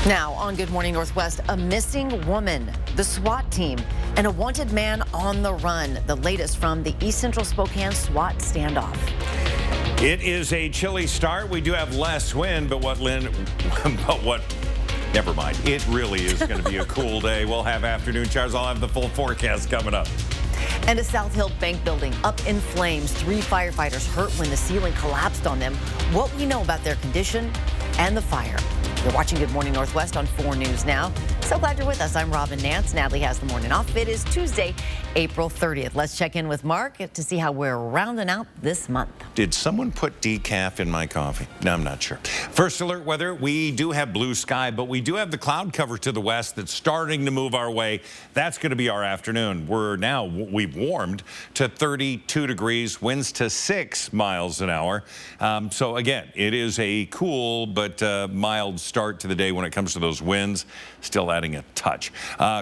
Now on Good Morning Northwest, a missing woman, the SWAT team, and a wanted man on the run. The latest from the East Central Spokane SWAT standoff. It is a chilly start. We do have less wind, but never mind. It really is going to be a cool day. We'll have afternoon showers. I'll have the full forecast coming up. And a South Hill bank building up in flames. 3 firefighters hurt when the ceiling collapsed on them. What we know about their condition and the fire. You're watching Good Morning Northwest on 4 News Now. So glad you're with us. I'm Robin Nance. Natalie has the morning off. It is Tuesday, April 30th. Let's check in with Mark to see how we're rounding out this month. Did someone put decaf in my coffee? No, I'm not sure. First alert weather, we do have blue sky, but we do have the cloud cover to the west that's starting to move our way. That's going to be our afternoon. We've warmed to 32 degrees, winds to 6 miles an hour. So again, it is a cool but mild start to the day when it comes to those winds. Still adding a touch.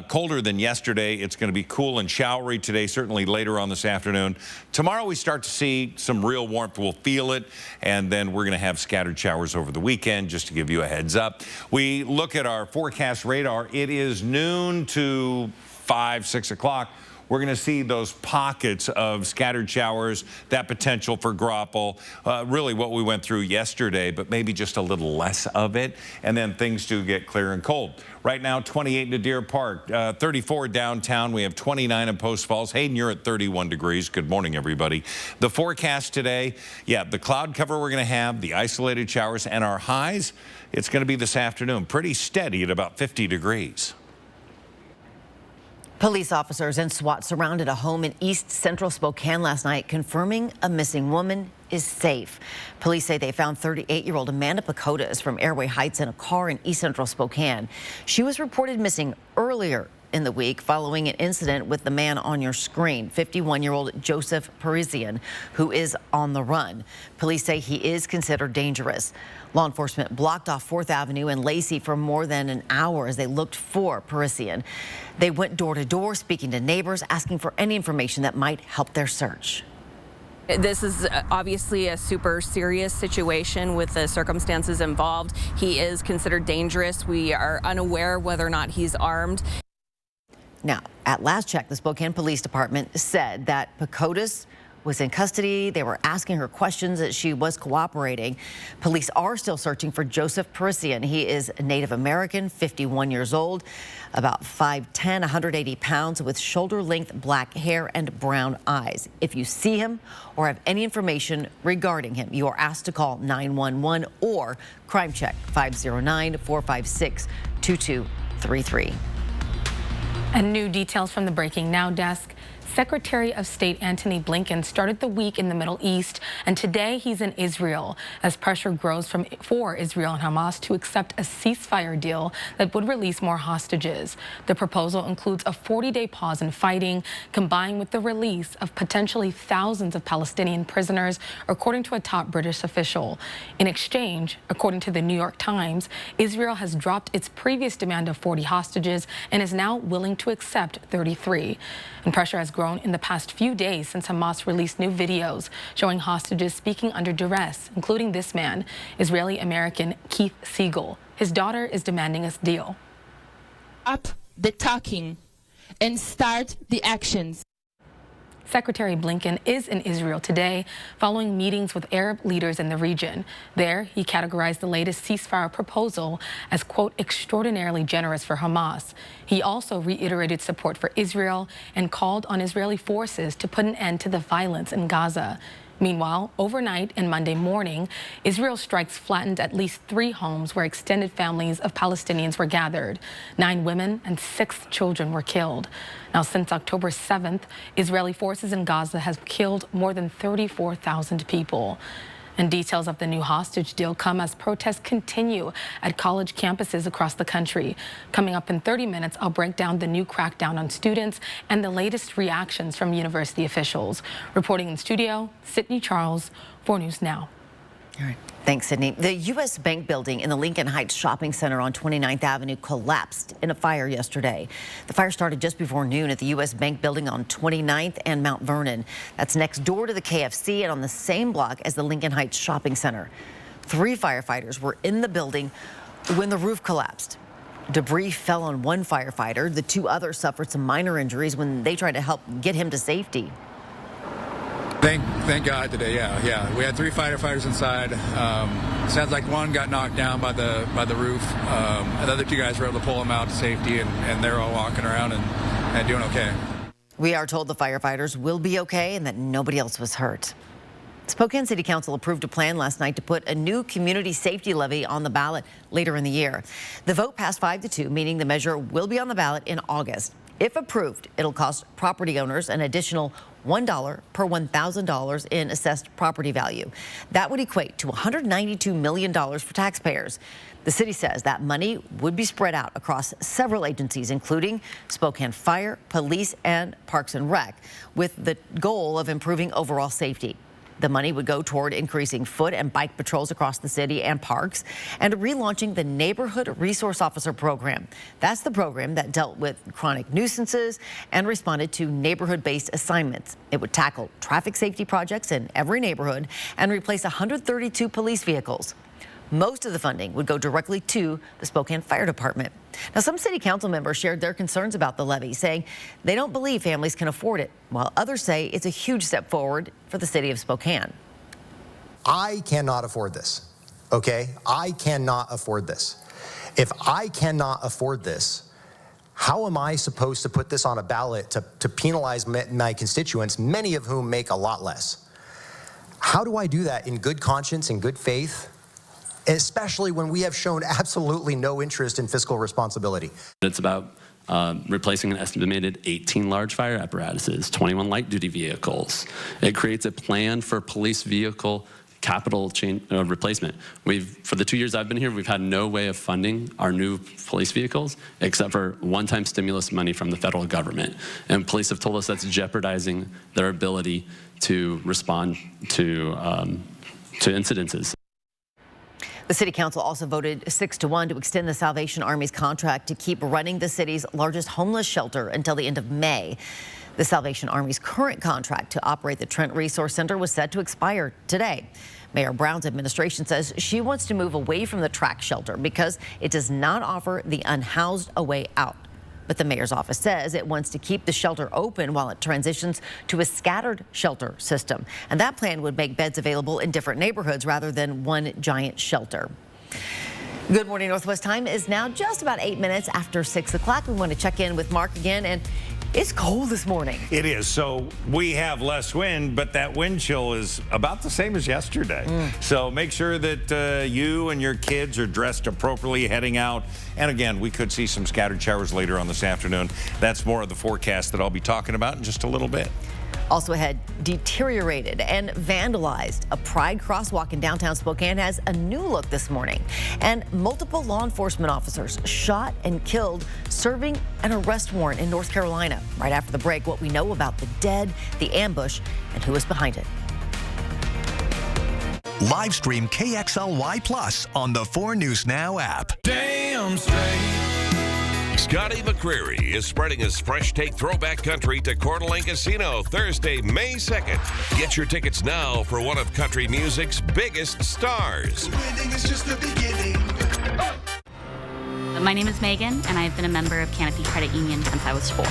Colder than yesterday. It's going to be cool and showery today, certainly later on this afternoon. Tomorrow we start to see some real warmth. We'll feel it, and then we're going to have scattered showers over the weekend, just to give you a heads up. We look at our forecast radar. It is noon to 5, 6 o'clock. We're going to see those pockets of scattered showers, that potential for graupel, really what we went through yesterday, but maybe just a little less of it. And then things do get clear and cold. Right now, 28 in Deer Park, 34 downtown. We have 29 in Post Falls. Hayden, you're at 31 degrees. Good morning, everybody. The forecast today, the cloud cover we're going to have, the isolated showers, and our highs, it's going to be this afternoon. Pretty steady at about 50 degrees. Police officers and SWAT surrounded a home in East Central Spokane last night, confirming a missing woman is safe. Police say they found 38-year-old Amanda Pacotas from Airway Heights in a car in East Central Spokane. She was reported missing earlier in the week following an incident with the man on your screen, 51-year-old Joseph Parisian, who is on the run. Police say he is considered dangerous. Law enforcement blocked off 4th Avenue and Lacey for more than an hour as they looked for Parisian. They went door to door, speaking to neighbors, asking for any information that might help their search. This is obviously a super serious situation with the circumstances involved. He is considered dangerous. We are unaware whether or not he's armed. Now, at last check, the Spokane Police Department said that Pacotas was in custody. They were asking her questions, that she was cooperating. Police are still searching for Joseph Parisian. He is a Native American, 51 years old, about 5'10", 180 pounds, with shoulder-length black hair and brown eyes. If you see him or have any information regarding him, you are asked to call 911 or Crime Check 509-456-2233. And new details from the Breaking Now desk. Secretary of State Antony Blinken started the week in the Middle East, and today he's in Israel as pressure grows for Israel and Hamas to accept a ceasefire deal that would release more hostages. The proposal includes a 40-day pause in fighting, combined with the release of potentially thousands of Palestinian prisoners, according to a top British official. In exchange, according to the New York Times, Israel has dropped its previous demand of 40 hostages and is now willing to accept 33. And pressure has grown in the past few days since Hamas released new videos showing hostages speaking under duress, including this man, Israeli-American Keith Siegel. His daughter is demanding a deal. Up the talking and start the actions. Secretary Blinken is in Israel today following meetings with Arab leaders in the region. There, he categorized the latest ceasefire proposal as, quote, extraordinarily generous for Hamas. He also reiterated support for Israel and called on Israeli forces to put an end to the violence in Gaza. Meanwhile, overnight and Monday morning, Israel strikes flattened at least 3 homes where extended families of Palestinians were gathered. 9 women and 6 children were killed. Now, since October 7th, Israeli forces in Gaza have killed more than 34,000 people. And details of the new hostage deal come as protests continue at college campuses across the country. Coming up in 30 minutes, I'll break down the new crackdown on students and the latest reactions from university officials. Reporting in studio, Sydney Charles, 4 News Now. All right. Thanks, Sydney. The U.S. Bank building in the Lincoln Heights Shopping Center on 29th Avenue collapsed in a fire yesterday. The fire started just before noon at the U.S. Bank building on 29th and Mount Vernon. That's next door to the KFC and on the same block as the Lincoln Heights Shopping Center. 3 firefighters were in the building when the roof collapsed. Debris fell on one firefighter. The two others suffered some minor injuries when they tried to help get him to safety. Thank God today. Yeah. We had 3 firefighters inside. Sounds like one got knocked down by the roof. The other 2 guys were able to pull him out to safety, and they're all walking around and doing okay. We are told the firefighters will be okay and that nobody else was hurt. Spokane City Council approved a plan last night to put a new community safety levy on the ballot later in the year. The vote passed 5-2, meaning the measure will be on the ballot in August. If approved, it'll cost property owners an additional $1 per $1,000 in assessed property value. That would equate to $192 million for taxpayers. The city says that money would be spread out across several agencies, including Spokane Fire, Police, and Parks and Rec, with the goal of improving overall safety. The money would go toward increasing foot and bike patrols across the city and parks and relaunching the Neighborhood Resource Officer Program. That's the program that dealt with chronic nuisances and responded to neighborhood-based assignments. It would tackle traffic safety projects in every neighborhood and replace 132 police vehicles. Most of the funding would go directly to the Spokane Fire Department. Now, some city council members shared their concerns about the levy, saying they don't believe families can afford it, while others say it's a huge step forward for the city of Spokane. I cannot afford this, okay? I cannot afford this. If I cannot afford this, how am I supposed to put this on a ballot to penalize my constituents, many of whom make a lot less? How do I do that in good conscience, in good faith? Especially when we have shown absolutely no interest in fiscal responsibility. It's about replacing an estimated 18 large fire apparatuses, 21 light-duty vehicles. It creates a plan for police vehicle capital replacement. For the 2 years I've been here, we've had no way of funding our new police vehicles except for one-time stimulus money from the federal government. And police have told us that's jeopardizing their ability to respond to incidences. The city council also voted 6-1 to extend the Salvation Army's contract to keep running the city's largest homeless shelter until the end of May. The Salvation Army's current contract to operate the Trent Resource Center was set to expire today. Mayor Brown's administration says she wants to move away from the track shelter because it does not offer the unhoused a way out. But the mayor's office says it wants to keep the shelter open while it transitions to a scattered shelter system. And that plan would make beds available in different neighborhoods rather than one giant shelter. Good Morning Northwest time is now just about 8 minutes after 6 o'clock. We want to check in with Mark again, and it's cold this morning. It is. So we have less wind, but that wind chill is about the same as yesterday. So make sure that you and your kids are dressed appropriately heading out. And again, we could see some scattered showers later on this afternoon. That's more of the forecast that I'll be talking about in just a little bit. Also ahead, deteriorated and vandalized. A Pride crosswalk in downtown Spokane has a new look this morning. And multiple law enforcement officers shot and killed serving an arrest warrant in North Carolina. Right after the break, what we know about the dead, the ambush, and who is behind it. Live stream KXLY Plus on the 4 News Now app. Damn straight. Scotty McCreery is spreading his fresh take throwback country to Coeur d'Alene Casino Thursday, May 2nd. Get your tickets now for one of country music's biggest stars. Winning is just the beginning. My name is Megan, and I've been a member of Canopy Credit Union since I was 4.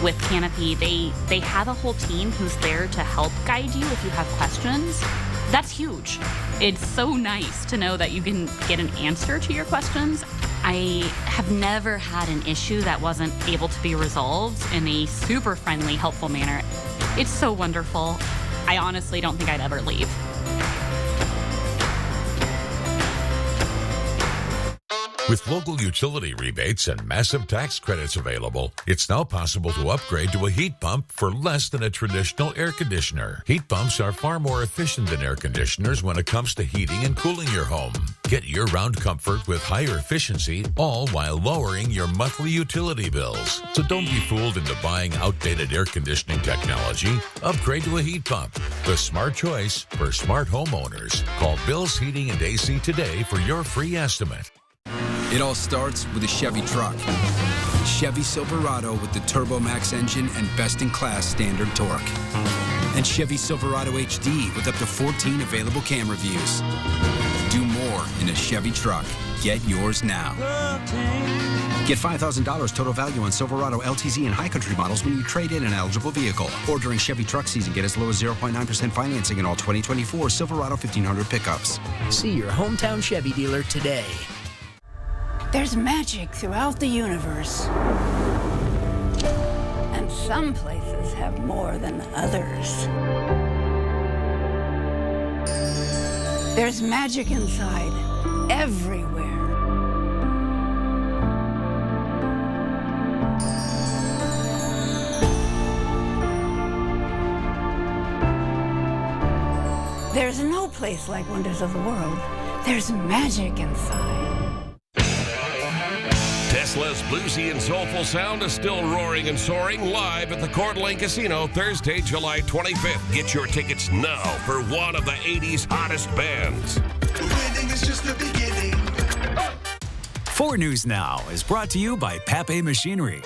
With Canopy, they have a whole team who's there to help guide you if you have questions. That's huge. It's so nice to know that you can get an answer to your questions. I have never had an issue that wasn't able to be resolved in a super friendly, helpful manner. It's so wonderful. I honestly don't think I'd ever leave. With local utility rebates and massive tax credits available, it's now possible to upgrade to a heat pump for less than a traditional air conditioner. Heat pumps are far more efficient than air conditioners when it comes to heating and cooling your home. Get year-round comfort with higher efficiency, all while lowering your monthly utility bills. So don't be fooled into buying outdated air conditioning technology. Upgrade to a heat pump. The smart choice for smart homeowners. Call Bill's Heating and AC today for your free estimate. It all starts with a Chevy truck. Chevy Silverado with the TurboMax engine and best-in-class standard torque. And Chevy Silverado HD with up to 14 available camera views. Do more in a Chevy truck. Get yours now. Get $5,000 total value on Silverado, LTZ, and High Country models when you trade in an eligible vehicle. Or during Chevy truck season, get as low as 0.9% financing in all 2024 Silverado 1500 pickups. See your hometown Chevy dealer today. There's magic throughout the universe. And some places have more than others. There's magic inside, everywhere. There's no place like Wonders of the World. There's magic inside. Tesla's bluesy and soulful sound is still roaring and soaring live at the Coeur d'Alene Casino Thursday, July 25th. Get your tickets now for one of the 80s hottest bands. Winning is just the beginning. 4 News Now is brought to you by Pape Machinery.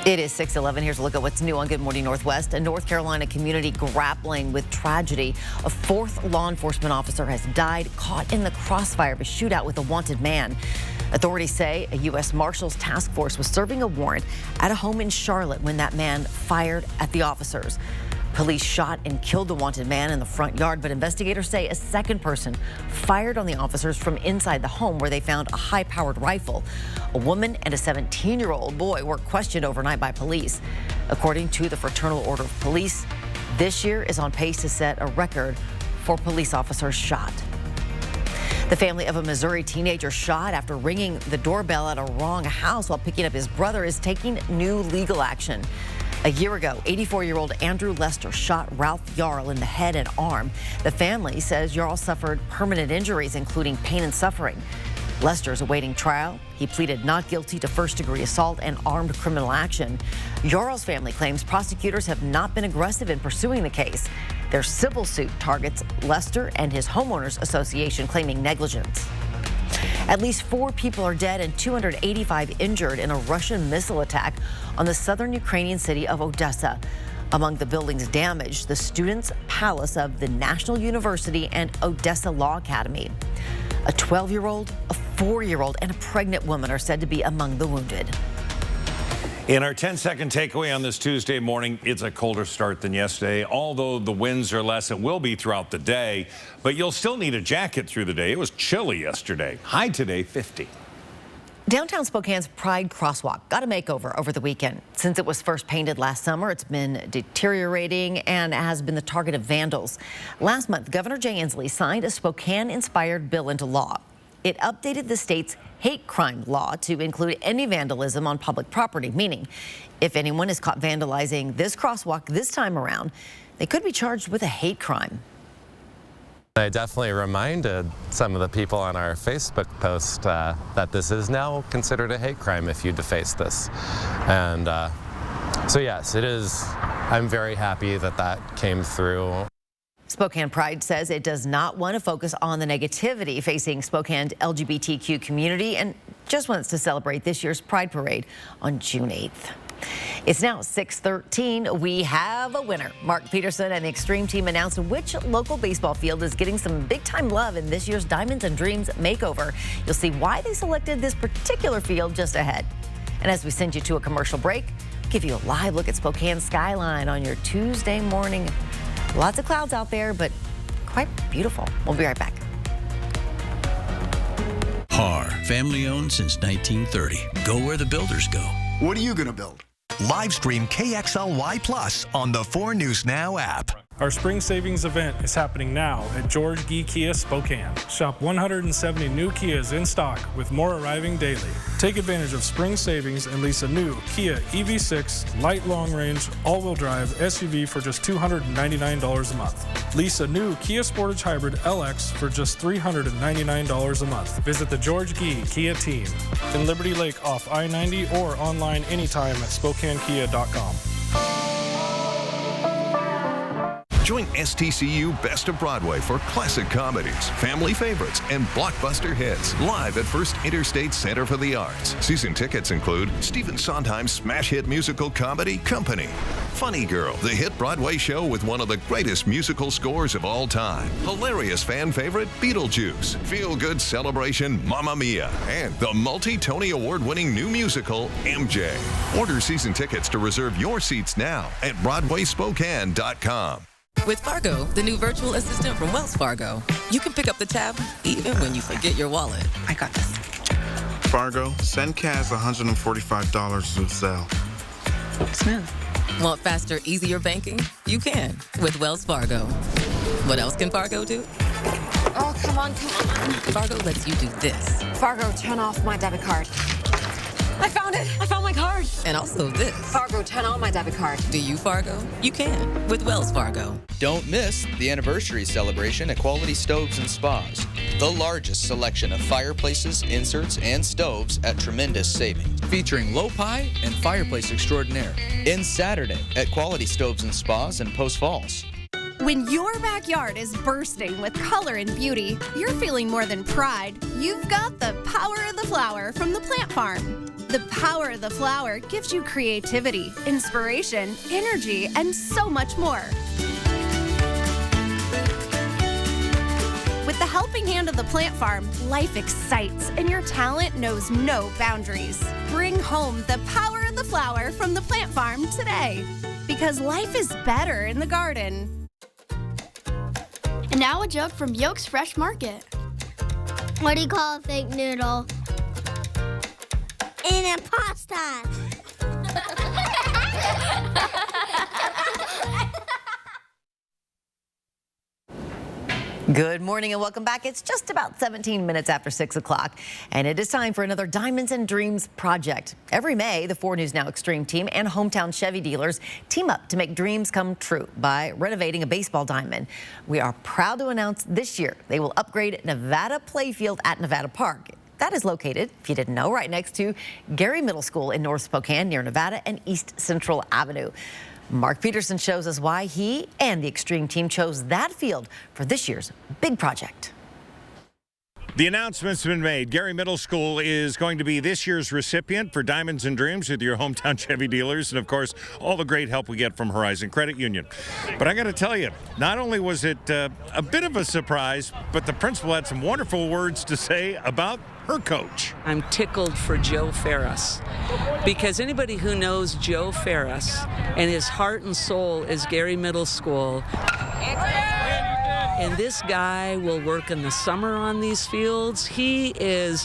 It is 6:11. Here's a look at what's new on Good Morning Northwest. A North Carolina community grappling with tragedy. A 4th law enforcement officer has died caught in the crossfire of a shootout with a wanted man. Authorities say a U.S. Marshals task force was serving a warrant at a home in Charlotte when that man fired at the officers. Police shot and killed the wanted man in the front yard, but investigators say a second person fired on the officers from inside the home where they found a high-powered rifle. A woman and a 17-year-old boy were questioned overnight by police. According to the Fraternal Order of Police, this year is on pace to set a record for police officers shot. The family of a Missouri teenager shot after ringing the doorbell at a wrong house while picking up his brother is taking new legal action. A year ago, 84-year-old Andrew Lester shot Ralph Yarl in the head and arm. The family says Yarl suffered permanent injuries, including pain and suffering. Lester is awaiting trial. He pleaded not guilty to first-degree assault and armed criminal action. Yarl's family claims prosecutors have not been aggressive in pursuing the case. Their civil suit targets Lester and his homeowners association, claiming negligence. At least 4 people are dead and 285 injured in a Russian missile attack on the southern Ukrainian city of Odessa. Among the buildings damaged, the Students' Palace of the National University and Odessa Law Academy. A 12-year-old, a 4-year-old, and a pregnant woman are said to be among the wounded. In our 10-second takeaway on this Tuesday morning, it's a colder start than yesterday. Although the winds are less, it will be throughout the day. But you'll still need a jacket through the day. It was chilly yesterday. High today, 50. Downtown Spokane's Pride Crosswalk got a makeover over the weekend. Since it was first painted last summer, it's been deteriorating and has been the target of vandals. Last month, Governor Jay Inslee signed a Spokane-inspired bill into law. It updated the state's hate crime law to include any vandalism on public property, meaning if anyone is caught vandalizing this crosswalk this time around, they could be charged with a hate crime. I definitely reminded some of the people on our Facebook post that this is now considered a hate crime if you deface this. And so yes, it is. I'm very happy that that came through. Spokane Pride says it does not want to focus on the negativity facing Spokane's LGBTQ community and just wants to celebrate this year's Pride Parade on June 8th. It's now 6:13. We have a winner. Mark Peterson and the Extreme Team announced which local baseball field is getting some big-time love in this year's Diamonds and Dreams makeover. You'll see why they selected this particular field just ahead. And as we send you to a commercial break, give you a live look at Spokane's skyline on your Tuesday morning. Lots of clouds out there, but quite beautiful. We'll be right back. Har, family owned since 1930. Go where the builders go. What are you going to build? Live stream KXLY Plus on the 4 News Now app. Our spring savings event is happening now at George Gee Kia Spokane. Shop 170 new Kias in stock with more arriving daily. Take advantage of spring savings and lease a new Kia EV6 light long range all-wheel drive SUV for just $299 a month. Lease a new Kia Sportage Hybrid LX for just $399 a month. Visit the George Gee Kia team in Liberty Lake off I-90 or online anytime at SpokaneKia.com. Join STCU Best of Broadway for classic comedies, family favorites, and blockbuster hits live at First Interstate Center for the Arts. Season tickets include Stephen Sondheim's smash hit musical comedy Company, Funny Girl, the hit Broadway show with one of the greatest musical scores of all time, hilarious fan favorite Beetlejuice, feel-good celebration Mamma Mia, and the multi-Tony Award-winning new musical MJ. Order season tickets to reserve your seats now at BroadwaySpokane.com. With Fargo, the new virtual assistant from Wells Fargo, you can pick up the tab even when you forget your wallet. I got this. Fargo, send Kaz $145 to Zelle. Smooth. Want faster, easier banking? You can with Wells Fargo. What else can Fargo do? Oh, come on. Fargo lets you do this. Fargo, turn off my debit card. I found it. I found my card. And also this. Fargo, turn on my debit card. Do you, Fargo? You can with Wells Fargo. Don't miss the anniversary celebration at Quality Stoves and Spas. The largest selection of fireplaces, inserts, and stoves at tremendous savings. Featuring low pie and fireplace extraordinaire. Ends Saturday at Quality Stoves and Spas in Post Falls. When your backyard is bursting with color and beauty, you're feeling more than pride. You've got the power of the flower from the Plant Farm. The power of the flower gives you creativity, inspiration, energy, and so much more. With the helping hand of the Plant Farm, life excites and your talent knows no boundaries. Bring home the power of the flower from the Plant Farm today, because life is better in the garden. And now a joke from Yolk's Fresh Market. What do you call a fake noodle? An imposter. Good morning and welcome back. It's just about 17 minutes after 6 o'clock, and it is time for another Diamonds and Dreams project. Every May, the 4 News Now Extreme team and hometown Chevy dealers team up to make dreams come true by renovating a baseball diamond. We are proud to announce this year they will upgrade Nevada Playfield at Nevada Park. That is located, if you didn't know, right next to Gary Middle School in North Spokane near Nevada and East Central Avenue. Mark Peterson shows us why he and the Extreme team chose that field for this year's big project. The announcement's been made. Gary Middle School is going to be this year's recipient for Diamonds and Dreams with your hometown Chevy dealers, and of course, all the great help we get from Horizon Credit Union. But I got to tell you, not only was it a bit of a surprise, but the principal had some wonderful words to say about her coach. I'm tickled for Joe Ferris, because anybody who knows Joe Ferris and his heart and soul is Gary Middle School. And this guy will work in the summer on these fields. The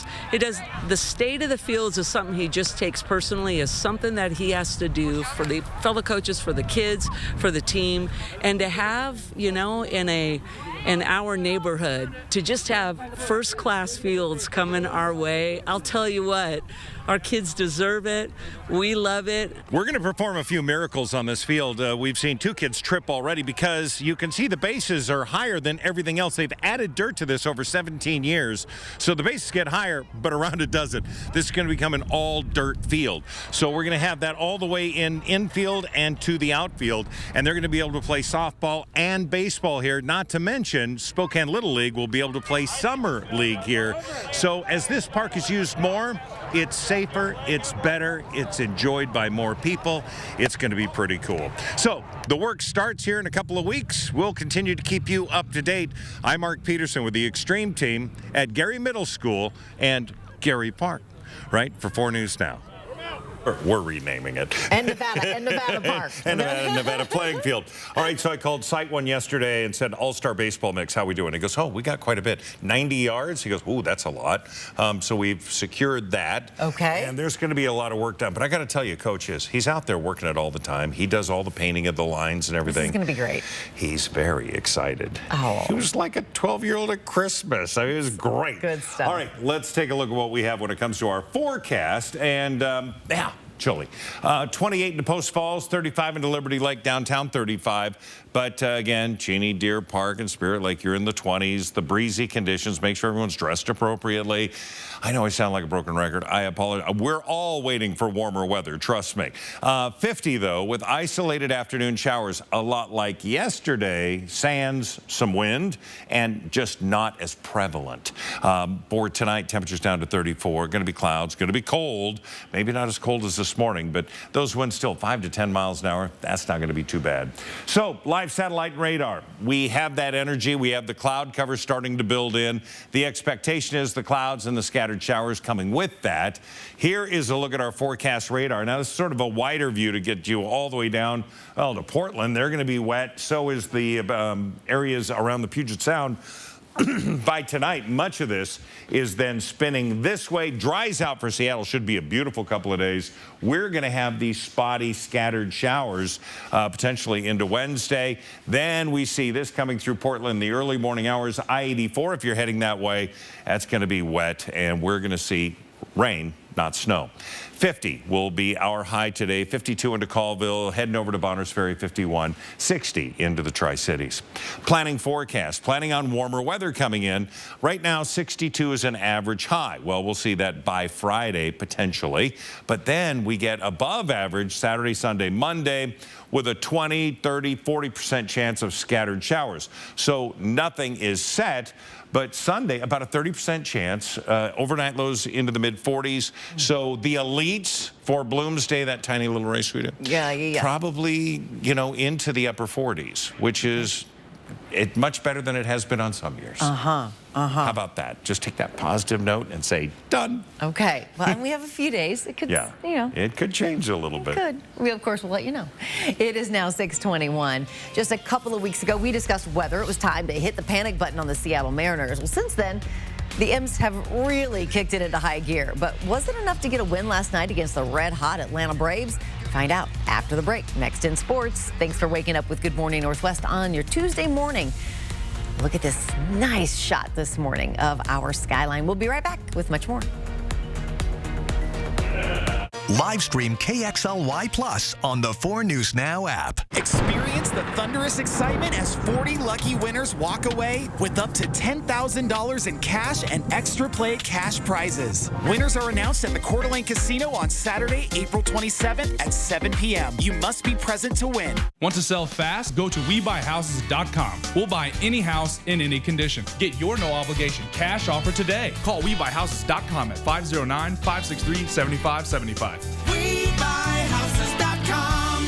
state of the fields is something he just takes personally, as something that he has to do for the fellow coaches, for the kids, for the team. And to have, in our neighborhood, to just have first-class fields coming our way, I'll tell you what, our kids deserve it. We love it. We're going to perform a few miracles on this field. We've seen 2 kids trip already because you can see the bases are higher than everything else. They've added dirt to this over 17 years. So the bases get higher, but around it doesn't. This is going to become an all-dirt field. So we're going to have that all the way infield and to the outfield. And they're going to be able to play softball and baseball here. Not to mention, Spokane Little League will be able to play Summer League here. So as this park is used more, it's safer, it's better, it's enjoyed by more people. It's going to be pretty cool. So the work starts here in a couple of weeks. We'll continue to keep you up to date. I'm Mark Peterson with the Extreme team at Gary Middle School and Gary Park, right? For 4 News Now. We're renaming it. And Nevada Park. and Nevada playing field. All right, so I called Site One yesterday and said, All-Star Baseball Mix, how we doing? He goes, oh, we got quite a bit. 90 yards? He goes, ooh, that's a lot. So we've secured that. Okay. And there's going to be a lot of work done. But I got to tell you, Coach he's out there working it all the time. He does all the painting of the lines and everything. This is going to be great. He's very excited. Oh. He was like a 12-year-old at Christmas. I mean, it was great. Good stuff. All right, let's take a look at what we have when it comes to our forecast. And, chilly. 28 into Post Falls, 35 into Liberty Lake, downtown 35. But again, Cheney, Deer Park, and Spirit Lake, you're in the 20s. The breezy conditions, make sure everyone's dressed appropriately. I know I sound like a broken record. I apologize. We're all waiting for warmer weather, trust me. 50, though, with isolated afternoon showers, a lot like yesterday, sans some wind, and just not as prevalent. For tonight, temperatures down to 34. Going to be clouds, going to be cold. Maybe not as cold as this morning, but those winds still 5 to 10 miles an hour. That's not going to be too bad. So, live satellite radar. We have that energy. We have the cloud cover starting to build in. The expectation is the clouds and the scattered showers coming with that. Here is a look at our forecast radar. Now, this is sort of a wider view to get you all the way down, well, to Portland. They're going to be wet. So is the areas around the Puget Sound. By tonight, much of this is then spinning this way. Dries out for Seattle. Should be a beautiful couple of days. We're going to have these spotty, scattered showers potentially into Wednesday. Then we see this coming through Portland in the early morning hours. I-84, if you're heading that way, that's going to be wet, and we're going to see rain, not snow. 50 will be our high today. 52 into Colville, heading over to Bonners Ferry, 51. 60 into the Tri-Cities. Planning forecast, planning on warmer weather coming in. Right now, 62 is an average high. Well, we'll see that by Friday, potentially. But then we get above average Saturday, Sunday, Monday, with a 20, 30, 40% chance of scattered showers. So nothing is set. But Sunday, about a 30% chance. Overnight lows into the mid-40s. So the elites for Bloomsday, that tiny little race we did, probably, you know, into the upper 40s, which is much better than it has been on some years. How about that? Just take that positive note and say, done. Okay. Well, and we have a few days. It could, you know. It could change a little bit. It could. We, of course, will let you know. It is now 6:21. Just a couple of weeks ago, we discussed whether it was time to hit the panic button on the Seattle Mariners. Well, since then, the Imps have really kicked it into high gear. But was it enough to get a win last night against the red-hot Atlanta Braves? Find out after the break. Next in sports. Thanks for waking up with Good Morning Northwest on your Tuesday morning. Look at this nice shot this morning of our skyline. We'll be right back with much more. Live stream KXLY Plus on the 4 News Now app. Experience the thunderous excitement as 40 lucky winners walk away with up to $10,000 in cash and extra play cash prizes. Winners are announced at the Coeur d'Alene Casino on Saturday, April 27th at 7 p.m. You must be present to win. Want to sell fast? Go to WeBuyHouses.com. We'll buy any house in any condition. Get your no obligation cash offer today. Call WeBuyHouses.com at 509-563-7575. WeBuyHouses.com.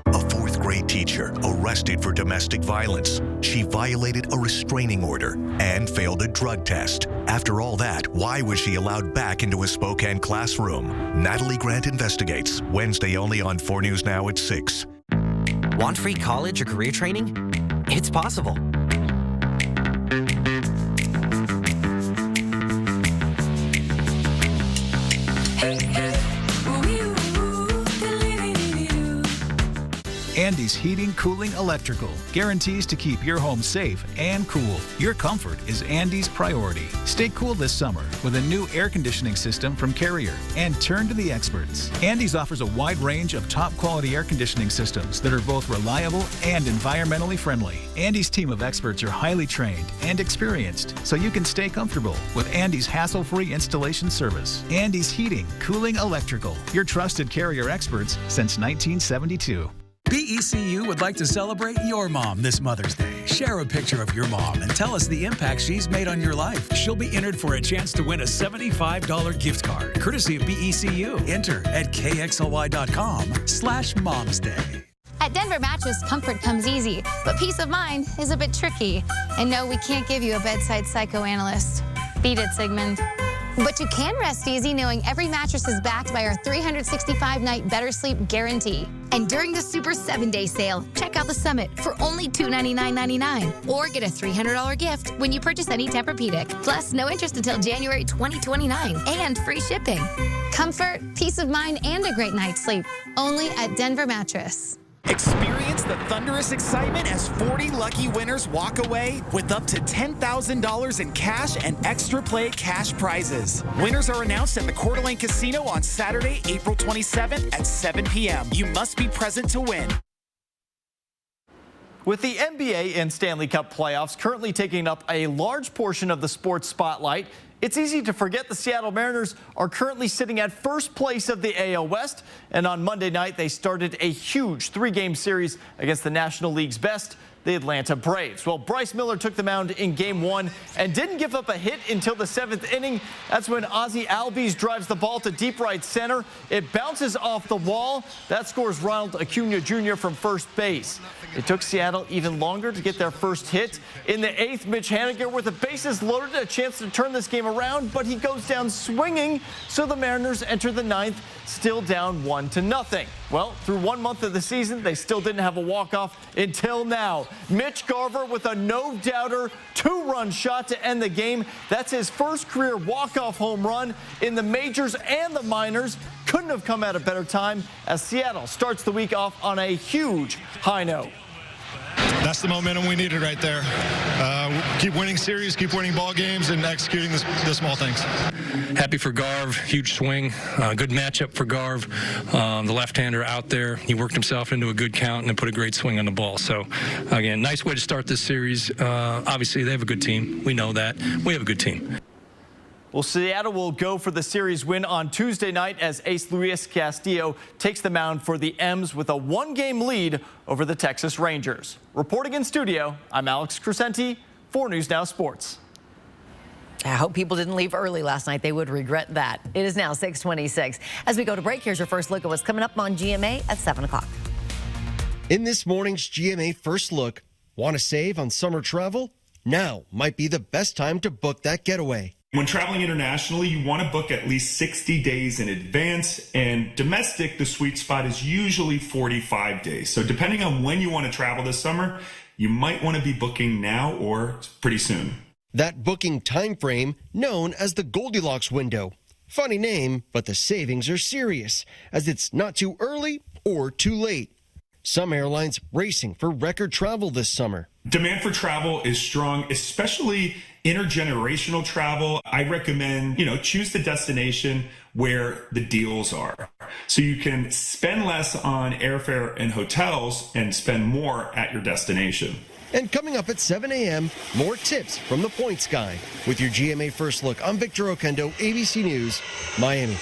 A 4th grade teacher arrested for domestic violence. She violated a restraining order and failed a drug test. After all that, why was she allowed back into a Spokane classroom? Natalie Grant investigates. Wednesday only on 4 News Now at 6. Want free college or career training? It's possible. Andy's Heating, Cooling, Electrical guarantees to keep your home safe and cool. Your comfort is Andy's priority. Stay cool this summer with a new air conditioning system from Carrier and turn to the experts. Andy's offers a wide range of top quality air conditioning systems that are both reliable and environmentally friendly. Andy's team of experts are highly trained and experienced, so you can stay comfortable with Andy's hassle-free installation service. Andy's Heating, Cooling, Electrical, your trusted Carrier experts since 1972. BECU would like to celebrate your mom this Mother's Day. Share a picture of your mom and tell us the impact she's made on your life. She'll be entered for a chance to win a $75 gift card, courtesy of BECU. Enter at KXLY.com/momsday. At Denver Mattress, comfort comes easy, but peace of mind is a bit tricky. And no, we can't give you a bedside psychoanalyst. Beat it, Sigmund. But you can rest easy knowing every mattress is backed by our 365-night Better Sleep guarantee. And during the Super 7-Day sale, check out the Summit for only $299.99. Or get a $300 gift when you purchase any Tempur-Pedic. Plus, no interest until January 2029 and free shipping. Comfort, peace of mind, and a great night's sleep. Only at Denver Mattress. Experience the thunderous excitement as 40 lucky winners walk away with up to $10,000 in cash and extra play cash prizes. Winners are announced at the Coeur d'Alene Casino on Saturday, April 27th at 7 p.m. You must be present to win. With the NBA and Stanley Cup playoffs currently taking up a large portion of the sports spotlight, it's easy to forget the Seattle Mariners are currently sitting at first place of the AL West. And on Monday night, they started a huge 3-game series against the National League's best, the Atlanta Braves. Well, Bryce Miller took the mound in Game 1 and didn't give up a hit until the 7th inning. That's when Ozzie Albies drives the ball to deep right center. It bounces off the wall. That scores Ronald Acuna Jr. from first base. It took Seattle even longer to get their first hit. In the 8th, Mitch Haniger, with the bases loaded, a chance to turn this game around, but he goes down swinging, so the Mariners enter the 9th, still down 1-0. Well, through 1 month of the season, they still didn't have a walk-off until now. Mitch Garver with a no-doubter 2-run shot to end the game. That's his first career walk-off home run in the majors and the minors. Couldn't have come at a better time as Seattle starts the week off on a huge high note. That's the momentum we needed right there. Keep winning series, keep winning ball games, and executing the small things. Happy for Garv, huge swing, good matchup for Garv. The left-hander out there, he worked himself into a good count and put a great swing on the ball. So, again, nice way to start this series. Obviously, they have a good team. We know that. We have a good team. Well, Seattle will go for the series win on Tuesday night as ace Luis Castillo takes the mound for the M's with a 1-game lead over the Texas Rangers. Reporting in studio, I'm Alex Crescenti, 4 News Now Sports. I hope people didn't leave early last night. They would regret that. It is now 6:26. As we go to break, here's your first look at what's coming up on GMA at 7 o'clock. In this morning's GMA First Look, want to save on summer travel? Now might be the best time to book that getaway. When traveling internationally, you want to book at least 60 days in advance, and domestic, the sweet spot is usually 45 days. So depending on when you want to travel this summer, you might want to be booking now or pretty soon. That booking time frame known as the Goldilocks window. Funny name, but the savings are serious, as it's not too early or too late. Some airlines racing for record travel this summer. Demand for travel is strong, especially intergenerational travel. I recommend, choose the destination where the deals are. So you can spend less on airfare and hotels and spend more at your destination. And coming up at 7 a.m., more tips from the Points Guy. With your GMA First Look, I'm Victor Oquendo, ABC News, Miami.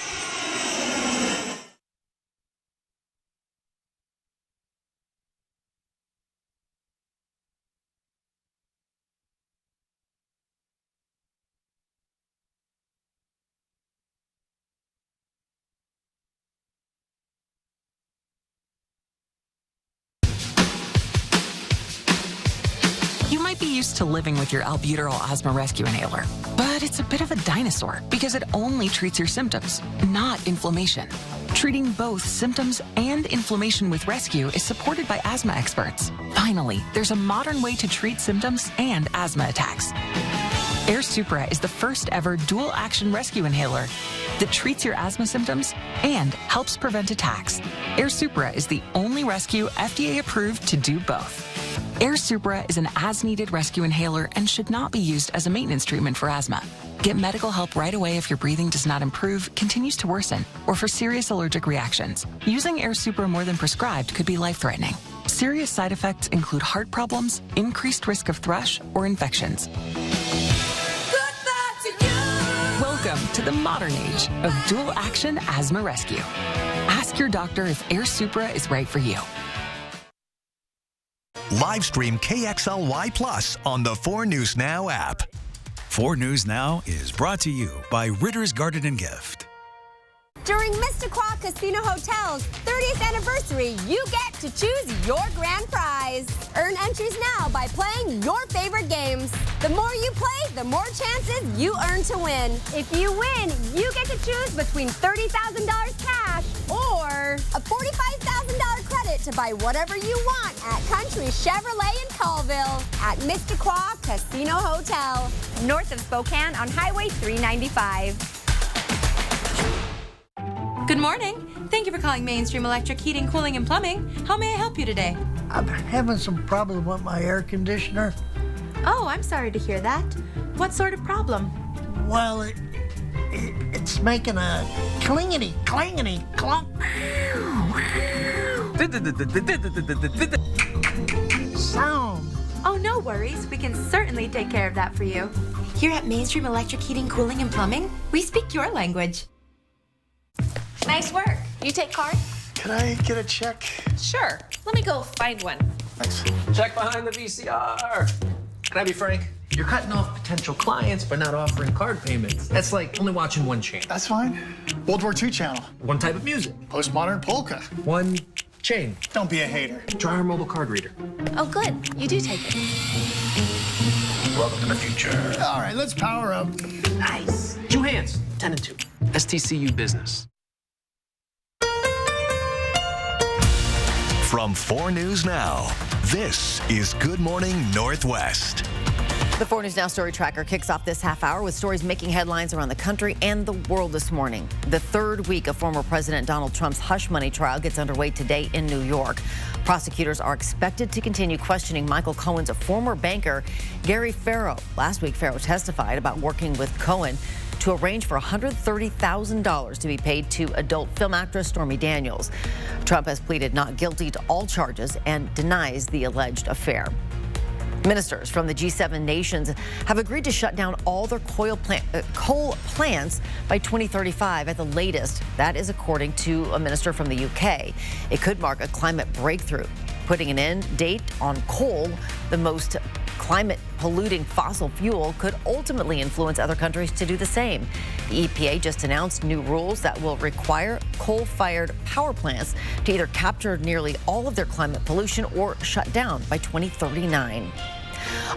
To living with your albuterol asthma rescue inhaler. But it's a bit of a dinosaur because it only treats your symptoms, not inflammation. Treating both symptoms and inflammation with Rescue is supported by asthma experts. Finally, there's a modern way to treat symptoms and asthma attacks. Air Supra is the first ever dual action rescue inhaler that treats your asthma symptoms and helps prevent attacks. Air Supra is the only rescue FDA approved to do both. Air Supra is an as-needed rescue inhaler and should not be used as a maintenance treatment for asthma. Get medical help right away if your breathing does not improve, continues to worsen, or for serious allergic reactions. Using Air Supra more than prescribed could be life-threatening. Serious side effects include heart problems, increased risk of thrush, or infections. Welcome to the modern age of dual-action asthma rescue. Ask your doctor if Air Supra is right for you. Live stream KXLY Plus on the 4 News Now app. 4 News Now is brought to you by Ritter's Garden and Gift. During Mistaqua Casino Hotel's 30th anniversary, you get to choose your grand prize. Earn entries now by playing your favorite games. The more you play, the more chances you earn to win. If you win, you get to choose between $30,000 cash or a $45,000 credit to buy whatever you want at Country Chevrolet in Colville at Mistaqua Casino Hotel, north of Spokane on Highway 395. Good morning. Thank you for calling Mainstream Electric Heating, Cooling, and Plumbing. How may I help you today? I'm having some problem with my air conditioner. Oh, I'm sorry to hear that. What sort of problem? Well, it's making a clingety, clangety, clunk sound. Oh, no worries. We can certainly take care of that for you. Here at Mainstream Electric Heating, Cooling, and Plumbing, we speak your language. Nice work. You take card? Can I get a check? Sure. Let me go find one. Thanks. Check behind the VCR. Can I be frank? You're cutting off potential clients by not offering card payments. That's like only watching one channel. That's fine. World War II channel. One type of music. Postmodern polka. One chain. Don't be a hater. Try our mobile card reader. Oh, good. You do take it. Welcome to the future. All right, let's power up. Nice. 2 hands. 10 and 2. STCU Business. From 4 News Now, this is Good Morning Northwest. The 4 News Now Story Tracker kicks off this half hour with stories making headlines around the country and the world this morning. The third week of former President Donald Trump's hush money trial gets underway today in New York. Prosecutors are expected to continue questioning Michael Cohen's former banker, Gary Farrow. Last week, Farrow testified about working with Cohen to arrange for $130,000 to be paid to adult film actress Stormy Daniels. Trump has pleaded not guilty to all charges and denies the alleged affair. Ministers from the G7 nations have agreed to shut down all their coal plants by 2035 at the latest. That is according to a minister from the UK. It could mark a climate breakthrough. Putting an end date on coal, the most climate polluting fossil fuel, could ultimately influence other countries to do the same. The EPA just announced new rules that will require coal-fired power plants to either capture nearly all of their climate pollution or shut down by 2039.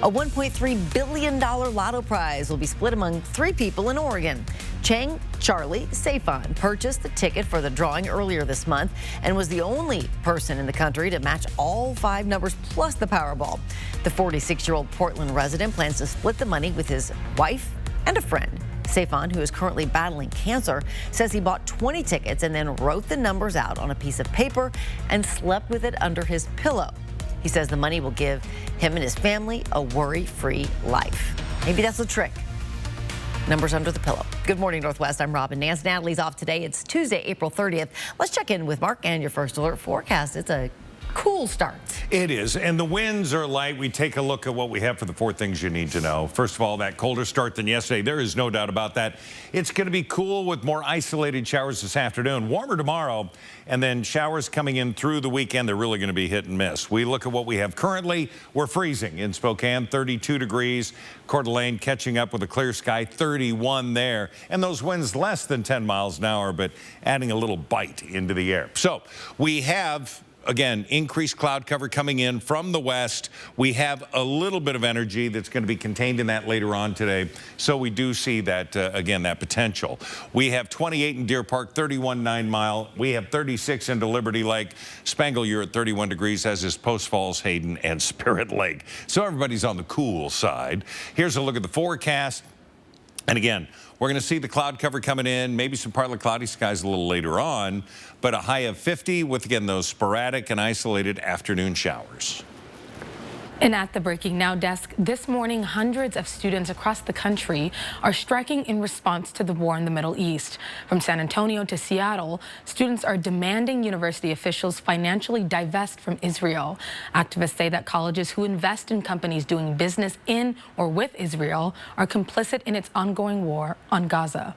A $1.3 billion lotto prize will be split among 3 people in Oregon. Chang Charlie Safon purchased the ticket for the drawing earlier this month and was the only person in the country to match all 5 numbers plus the Powerball. The 46-year-old Portland resident plans to split the money with his wife and a friend. Safon, who is currently battling cancer, says he bought 20 tickets and then wrote the numbers out on a piece of paper and slept with it under his pillow. He says the money will give him and his family a worry-free life. Maybe that's the trick. Numbers under the pillow. Good morning, Northwest. I'm Robin Nance. Natalie's off today. It's Tuesday, April 30th. Let's check in with Mark and your first alert forecast. It's a cool start. It is, and the winds are light. We take a look at what we have for the 4 things you need to know. First of all, that colder start than yesterday. There is no doubt about that. It's going to be cool with more isolated showers this afternoon. Warmer tomorrow, and then showers coming in through the weekend. They're really going to be hit and miss. We look at what we have currently. We're freezing in Spokane, 32 degrees. Coeur d'Alene catching up with a clear sky, 31 there. And those winds less than 10 miles an hour, but adding a little bite into the air. So we have, again, increased cloud cover coming in from the west. We have a little bit of energy that's going to be contained in that later on today. So we do see that, again, that potential. We have 28 in Deer Park, 31 9 Mile. We have 36 into Liberty Lake. Spangle, you're at 31 degrees, as is Post Falls, Hayden, and Spirit Lake. So everybody's on the cool side. Here's a look at the forecast. And again, we're going to see the cloud cover coming in, maybe some partly cloudy skies a little later on, but a high of 50 with, again, those sporadic and isolated afternoon showers. And at the Breaking Now desk this morning, hundreds of students across the country are striking in response to the war in the Middle East. From San Antonio to Seattle, students are demanding university officials financially divest from Israel. Activists say that colleges who invest in companies doing business in or with Israel are complicit in its ongoing war on Gaza.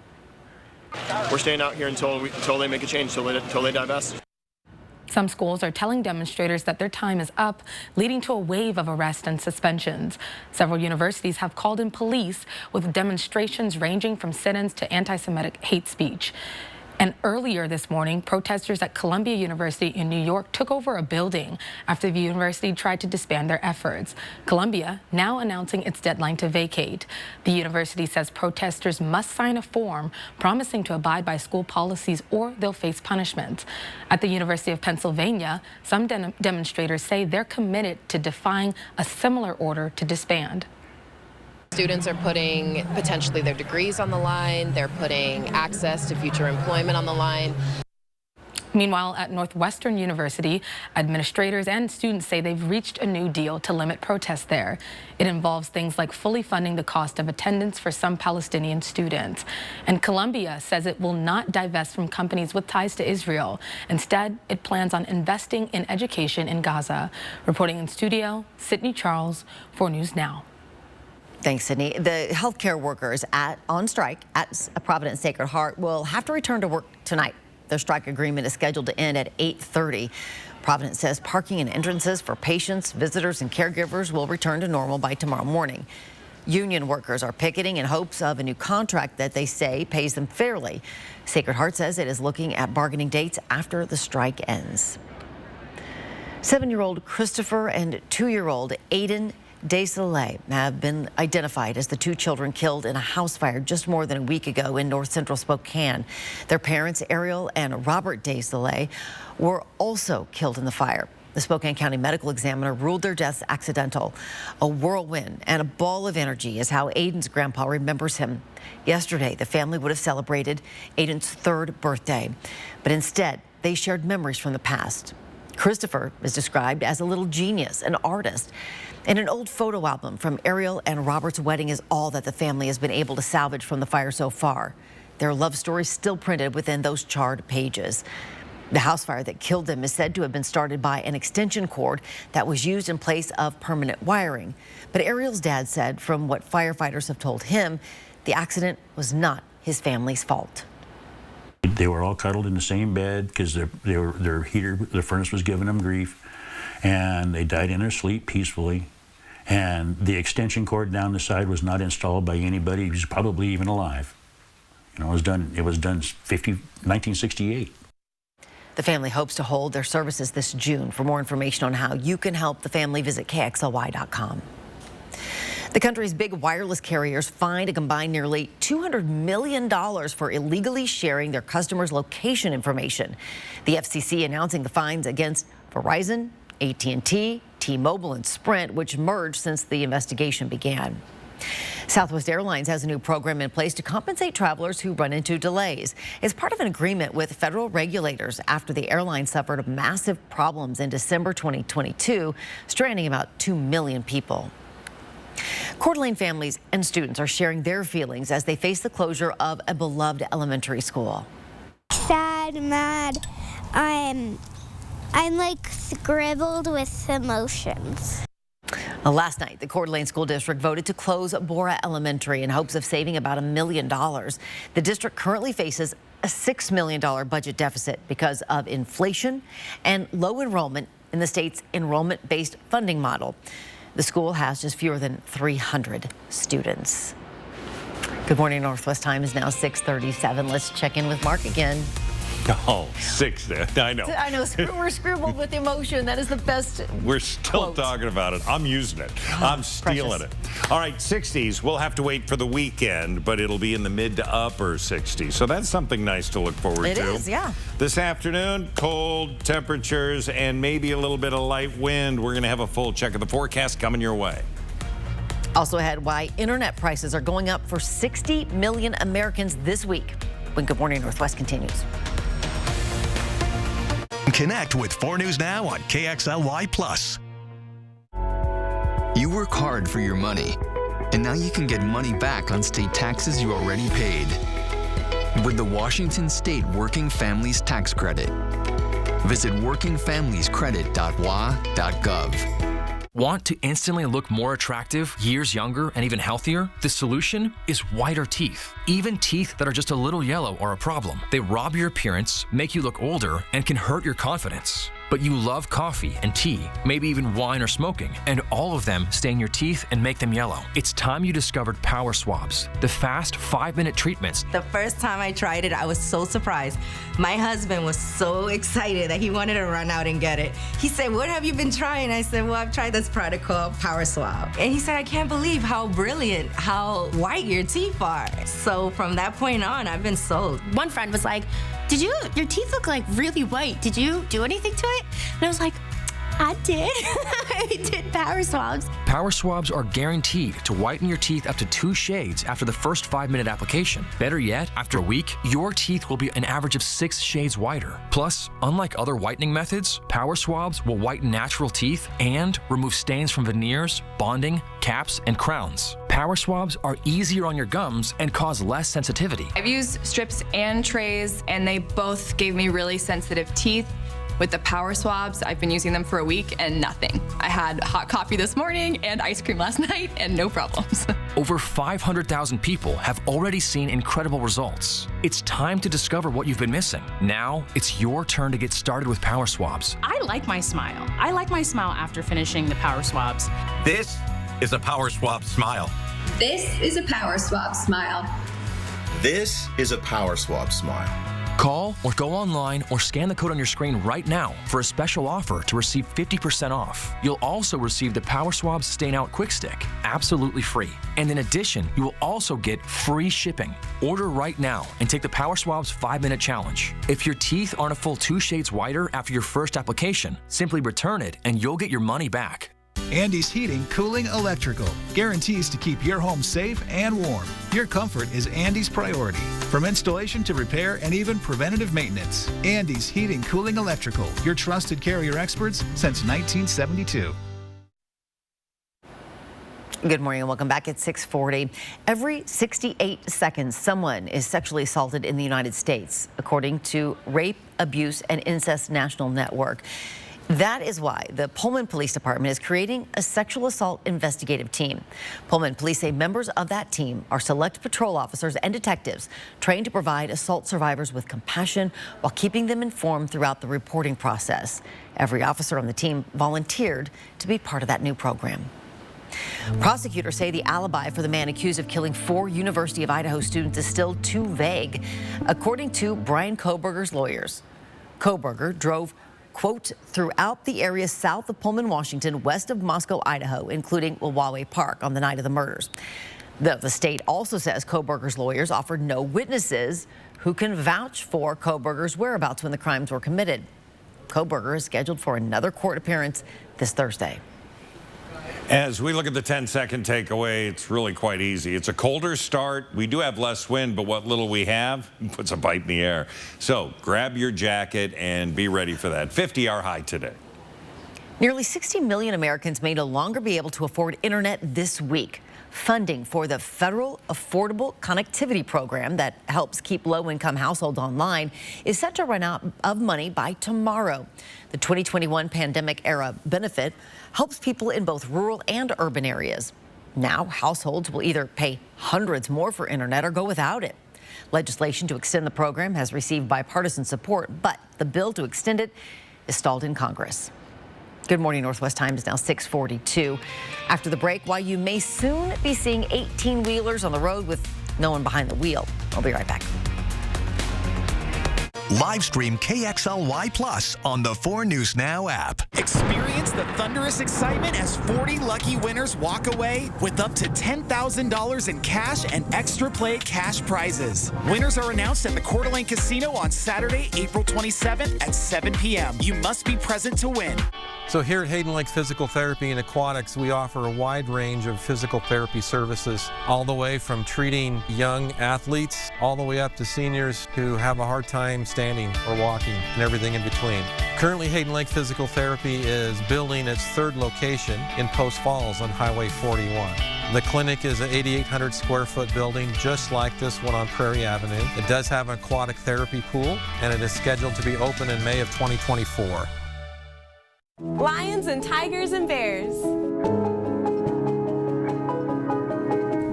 We're staying out here until they make a change, until they divest. Some schools are telling demonstrators that their time is up, leading to a wave of arrests and suspensions. Several universities have called in police, with demonstrations ranging from sit-ins to anti-Semitic hate speech. And earlier this morning, protesters at Columbia University in New York took over a building after the university tried to disband their efforts. Columbia now announcing its deadline to vacate. The university says protesters must sign a form promising to abide by school policies or they'll face punishment. At the University of Pennsylvania, some demonstrators say they're committed to defying a similar order to disband. students are putting potentially their degrees on the line. They're putting access to future employment on the line. Meanwhile, at Northwestern University, administrators and students say they've reached a new deal to limit protests there. It involves things like fully funding the cost of attendance for some Palestinian students. And Columbia says it will not divest from companies with ties to Israel. Instead, it plans on investing in education in Gaza. Reporting in studio, Sydney Charles, 4 News Now. Thanks, Sydney. The healthcare workers on strike at Providence Sacred Heart will have to return to work tonight. Their strike agreement is scheduled to end at 8:30. Providence says parking and entrances for patients, visitors, and caregivers will return to normal by tomorrow morning. Union workers are picketing in hopes of a new contract that they say pays them fairly. Sacred Heart says it is looking at bargaining dates after the strike ends. 7-year-old Christopher and 2-year-old Aiden DeSoleil have been identified as the 2 children killed in a house fire just more than a week ago in north central Spokane. Their parents, Ariel and Robert DeSoleil, were also killed in the fire. The Spokane County Medical Examiner ruled their deaths accidental. A whirlwind and a ball of energy is how Aiden's grandpa remembers him. Yesterday, the family would have celebrated Aiden's 3rd birthday, but instead, they shared memories from the past. Christopher is described as a little genius, an artist. And an old photo album from Ariel and Robert's wedding is all that the family has been able to salvage from the fire so far. Their love story still printed within those charred pages. The house fire that killed them is said to have been started by an extension cord that was used in place of permanent wiring. But Ariel's dad said, from what firefighters have told him, the accident was not his family's fault. They were all cuddled in the same bed because their heater, the furnace was giving them grief, and they died in their sleep peacefully. And the extension cord down the side was not installed by anybody who's probably even alive. You know, it was done 1968. The family hopes to hold their services this June. For more information on how you can help the family, visit KXLY.com. The country's big wireless carriers fined a combined nearly $200 million for illegally sharing their customers' location information. The FCC announcing the fines against Verizon, AT&T, T-Mobile, and Sprint, which merged since the investigation began. Southwest Airlines has a new program in place to compensate travelers who run into delays. It's part of an agreement with federal regulators after the airline suffered massive problems in December 2022, stranding about 2 million people. Coeur d'Alene families and students are sharing their feelings as they face the closure of a beloved elementary school. Sad, mad. I'm like scribbled with emotions. Last night, the Coeur d'Alene School District voted to close Bora Elementary in hopes of saving about $1 million. The district currently faces a $6 million budget deficit because of inflation and low enrollment in the state's enrollment-based funding model. The school has just fewer than 300 students. Good morning. Northwest time is now 6:37. Let's check in with Mark again. Oh, 6. I know. I know. We're scribbled with emotion. That is the best. We're still talking about it. I'm using it. I'm stealing it. All right, 60s. We'll have to wait for the weekend, but it'll be in the mid to upper 60s. So that's something nice to look forward to. It is, yeah. This afternoon, cold temperatures and maybe a little bit of light wind. We're going to have a full check of the forecast coming your way. Also ahead, why internet prices are going up for 60 million Americans this week. When Good Morning Northwest continues. Connect with 4 News Now on KXLY+. You work hard for your money, and now you can get money back on state taxes you already paid with the Washington State Working Families Tax Credit. Visit workingfamiliescredit.wa.gov. Want to instantly look more attractive, years younger, and even healthier? The solution is whiter teeth. Even teeth that are just a little yellow are a problem. They rob your appearance, make you look older, and can hurt your confidence. But you love coffee and tea, maybe even wine or smoking, and all of them stain your teeth and make them yellow. It's time you discovered Power Swabs, the fast 5-minute treatments. The first time I tried it, I was so surprised. My husband was so excited that he wanted to run out and get it. He said, "What have you been trying?" I said, "Well, I've tried this product called Power Swab." And he said, "I can't believe how brilliant, how white your teeth are." So from that point on, I've been sold. One friend was like, your teeth look like really white. Did you do anything to it? And I was like, I did. I did power swabs. Power swabs are guaranteed to whiten your teeth up to 2 shades after the first 5-minute application. Better yet, after a week, your teeth will be an average of 6 shades whiter. Plus, unlike other whitening methods, power swabs will whiten natural teeth and remove stains from veneers, bonding, caps, and crowns. Power swabs are easier on your gums and cause less sensitivity. I've used strips and trays, and they both gave me really sensitive teeth. With the power swabs, I've been using them for a week and nothing. I had hot coffee this morning and ice cream last night and no problems. Over 500,000 people have already seen incredible results. It's time to discover what you've been missing. Now, it's your turn to get started with power swabs. I like my smile. I like my smile after finishing the power swabs. This is a power swab smile. This is a power swab smile. This is a power swab smile. Call or go online or scan the code on your screen right now for a special offer to receive 50% off. You'll also receive the Power Swabs Stain Out Quick Stick, absolutely free. And in addition, you will also get free shipping. Order right now and take the Power Swabs 5-minute challenge. If your teeth aren't a full 2 shades whiter after your first application, simply return it and you'll get your money back. Andy's Heating, Cooling, Electrical guarantees to keep your home safe and warm. Your comfort is Andy's priority. From installation to repair and even preventative maintenance. Andy's Heating, Cooling, Electrical, your trusted Carrier experts since 1972. Good morning and welcome back at 6:40. Every 68 seconds, someone is sexually assaulted in the United States, according to Rape, Abuse, and Incest National Network. That is why the Pullman Police Department is creating a sexual assault investigative team. Pullman police say members of that team are select patrol officers and detectives trained to provide assault survivors with compassion while keeping them informed throughout the reporting process. Every officer on the team volunteered to be part of that new program. Prosecutors say the alibi for the man accused of killing 4 University of Idaho students is still too vague. According to Brian Kohberger's lawyers, Kohberger drove, quote, throughout the area south of Pullman, Washington, west of Moscow, Idaho, including Wawa Park on the night of the murders. The state also says Kohberger's lawyers offered no witnesses who can vouch for Kohberger's whereabouts when the crimes were committed. Kohberger is scheduled for another court appearance this Thursday. As we look at the 10-second takeaway, it's really quite easy. It's a colder start. We do have less wind, but what little we have puts a bite in the air. So grab your jacket and be ready for that. 50 our high today. Nearly 60 million Americans may no longer be able to afford internet this week. Funding for the federal Affordable Connectivity Program that helps keep low-income households online is set to run out of money by tomorrow. The 2021 pandemic-era benefit helps people in both rural and urban areas. Now, households will either pay hundreds more for internet or go without it. Legislation to extend the program has received bipartisan support, but the bill to extend it is stalled in Congress. Good morning, Northwest Time is now 6:42. After the break, why you may soon be seeing 18-wheelers on the road with no one behind the wheel. I'll be right back. Live stream KXLY Plus on the 4 News Now app. Experience the thunderous excitement as 40 lucky winners walk away with up to $10,000 in cash and extra play cash prizes. Winners are announced at the Coeur d'Alene Casino on Saturday, April 27th at 7 p.m. You must be present to win. So here at Hayden Lake Physical Therapy and Aquatics, we offer a wide range of physical therapy services, all the way from treating young athletes, all the way up to seniors who have a hard time standing or walking and everything in between. Currently, Hayden Lake Physical Therapy is building its 3rd location in Post Falls on Highway 41. The clinic is an 8,800 square foot building, just like this one on Prairie Avenue. It does have an aquatic therapy pool, and it is scheduled to be open in May of 2024. Lions and tigers and bears.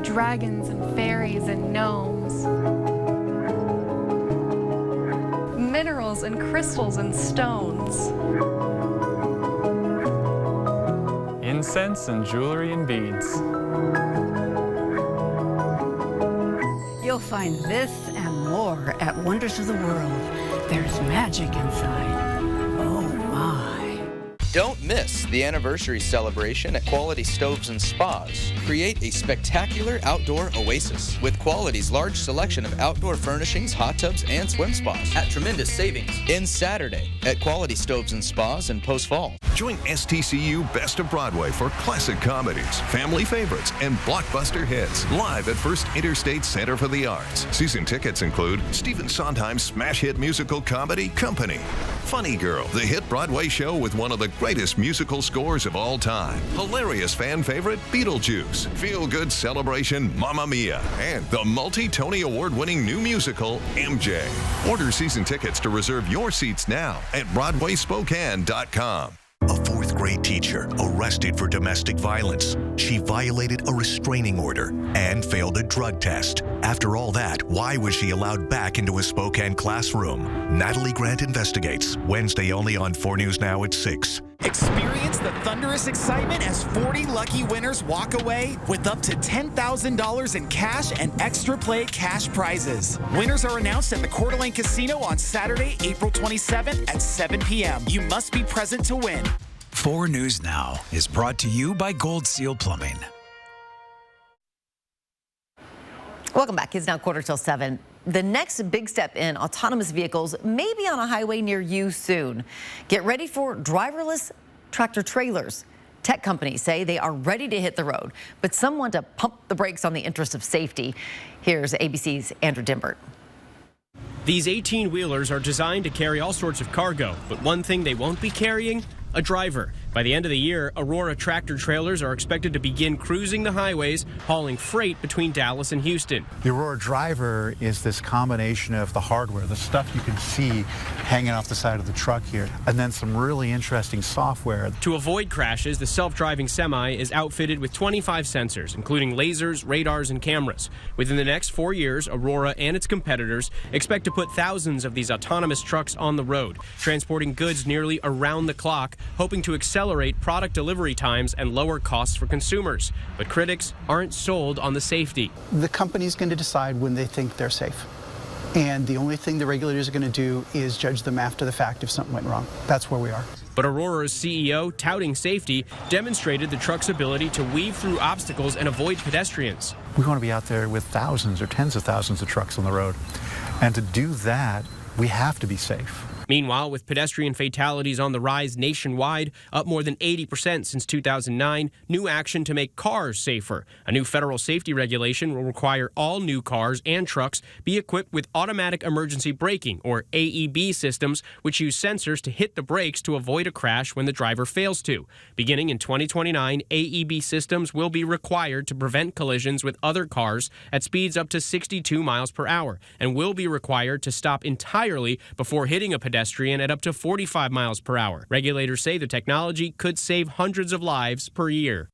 Dragons and fairies and gnomes. Minerals and crystals and stones. Incense and jewelry and beads. You'll find this and more at Wonders of the World. There's magic inside. Oh my. Don't miss the anniversary celebration at Quality Stoves and Spas. Create a spectacular outdoor oasis with Quality's large selection of outdoor furnishings, hot tubs, and swim spas at tremendous savings. In Saturday at Quality Stoves and Spas in Post Fall. Join STCU Best of Broadway for classic comedies, family favorites, and blockbuster hits live at First Interstate Center for the Arts. Season tickets include Stephen Sondheim's smash hit musical comedy Company, Funny Girl, the hit Broadway show with one of the greatest musical scores of all time, hilarious fan favorite Beetlejuice, feel-good celebration Mamma Mia, and the multi-Tony Award-winning new musical MJ. Order season tickets to reserve your seats now at BroadwaySpokane.com. A fourth-grade teacher arrested for domestic violence. She violated a restraining order and failed a drug test. After all that, why was she allowed back into a Spokane classroom? Natalie Grant investigates. Wednesday only on 4 News Now at 6. Experience the thunderous excitement as 40 lucky winners walk away with up to $10,000 in cash and extra play cash prizes. Winners are announced at the Coeur d'Alene Casino on Saturday, April 27th at 7 p.m. You must be present to win. 4 News Now is brought to you by Gold Seal Plumbing. Welcome back. It's now 7:15. The next big step in autonomous vehicles may be on a highway near you soon. Get ready for driverless tractor trailers. Tech companies say they are ready to hit the road, but some want to pump the brakes on the interest of safety. Here's ABC's Andrew Dimbert. These 18-wheelers are designed to carry all sorts of cargo, but one thing they won't be carrying, a driver. By the end of the year, Aurora tractor trailers are expected to begin cruising the highways, hauling freight between Dallas and Houston. The Aurora Driver is this combination of the hardware, the stuff you can see hanging off the side of the truck here, and then some really interesting software. To avoid crashes, the self-driving semi is outfitted with 25 sensors, including lasers, radars, and cameras. Within the next 4 years, Aurora and its competitors expect to put thousands of these autonomous trucks on the road, transporting goods nearly around the clock, hoping to accelerate product delivery times and lower costs for consumers. But critics aren't sold on the safety. The company's going to decide when they think they're safe. And the only thing the regulators are going to do is judge them after the fact if something went wrong. That's where we are. But Aurora's CEO, touting safety, demonstrated the truck's ability to weave through obstacles and avoid pedestrians. We want to be out there with thousands or tens of thousands of trucks on the road. And to do that, we have to be safe. Meanwhile, with pedestrian fatalities on the rise nationwide, up more than 80% since 2009, new action to make cars safer. A new federal safety regulation will require all new cars and trucks be equipped with automatic emergency braking, or AEB systems, which use sensors to hit the brakes to avoid a crash when the driver fails to. Beginning in 2029, AEB systems will be required to prevent collisions with other cars at speeds up to 62 miles per hour, and will be required to stop entirely before hitting a pedestrian at up to 45 miles per hour. Regulators say the technology could save hundreds of lives per year.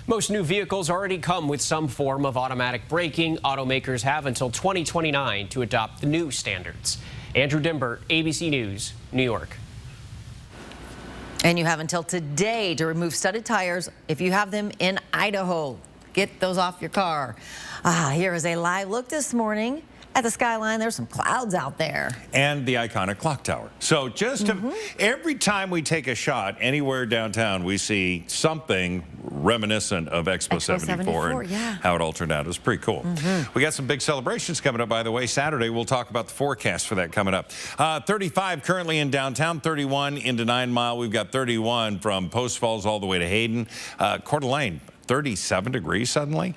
Most new vehicles already come with some form of automatic braking. Automakers have until 2029 to adopt the new standards. Andrew Dimbert, ABC News, New York. And you have until today to remove studded tires if you have them in Idaho. Get those off your car. Here is a live look this morning at the skyline. There's some clouds out there. And the iconic clock tower. So just every time we take a shot anywhere downtown, we see something reminiscent of Expo 74 and how it all turned out. It was pretty cool. We got some big celebrations coming up, by the way. Saturday, we'll talk about the forecast for that coming up. 35 currently in downtown, 31 into 9 Mile. We've got 31 from Post Falls all the way to Hayden. Coeur d'Alene, 37 degrees suddenly.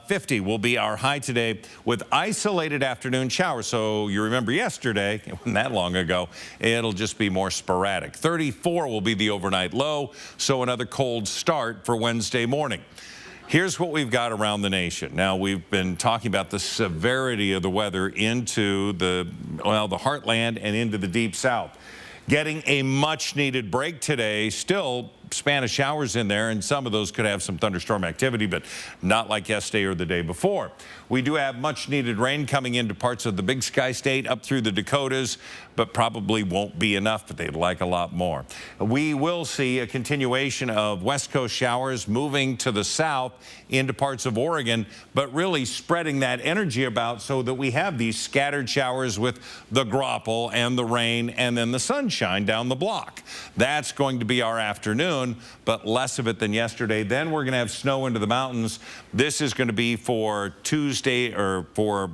50 will be our high today with isolated afternoon showers. So you remember yesterday, it wasn't that long ago, it'll just be more sporadic. 34 will be the overnight low. So another cold start for Wednesday morning. Here's what we've got around the nation. Now, we've been talking about the severity of the weather into the heartland and into the deep south. Getting a much-needed break today. Still span of showers in there, and some of those could have some thunderstorm activity, but not like yesterday or the day before. We do have much needed rain coming into parts of the Big Sky State up through the Dakotas, but probably won't be enough, but they'd like a lot more. We will see a continuation of West Coast showers moving to the south into parts of Oregon, but really spreading that energy about so that we have these scattered showers with the graupel and the rain and then the sunshine down the block. That's going to be our afternoon, but less of it than yesterday. Then we're going to have snow into the mountains. This is going to be for Tuesday or for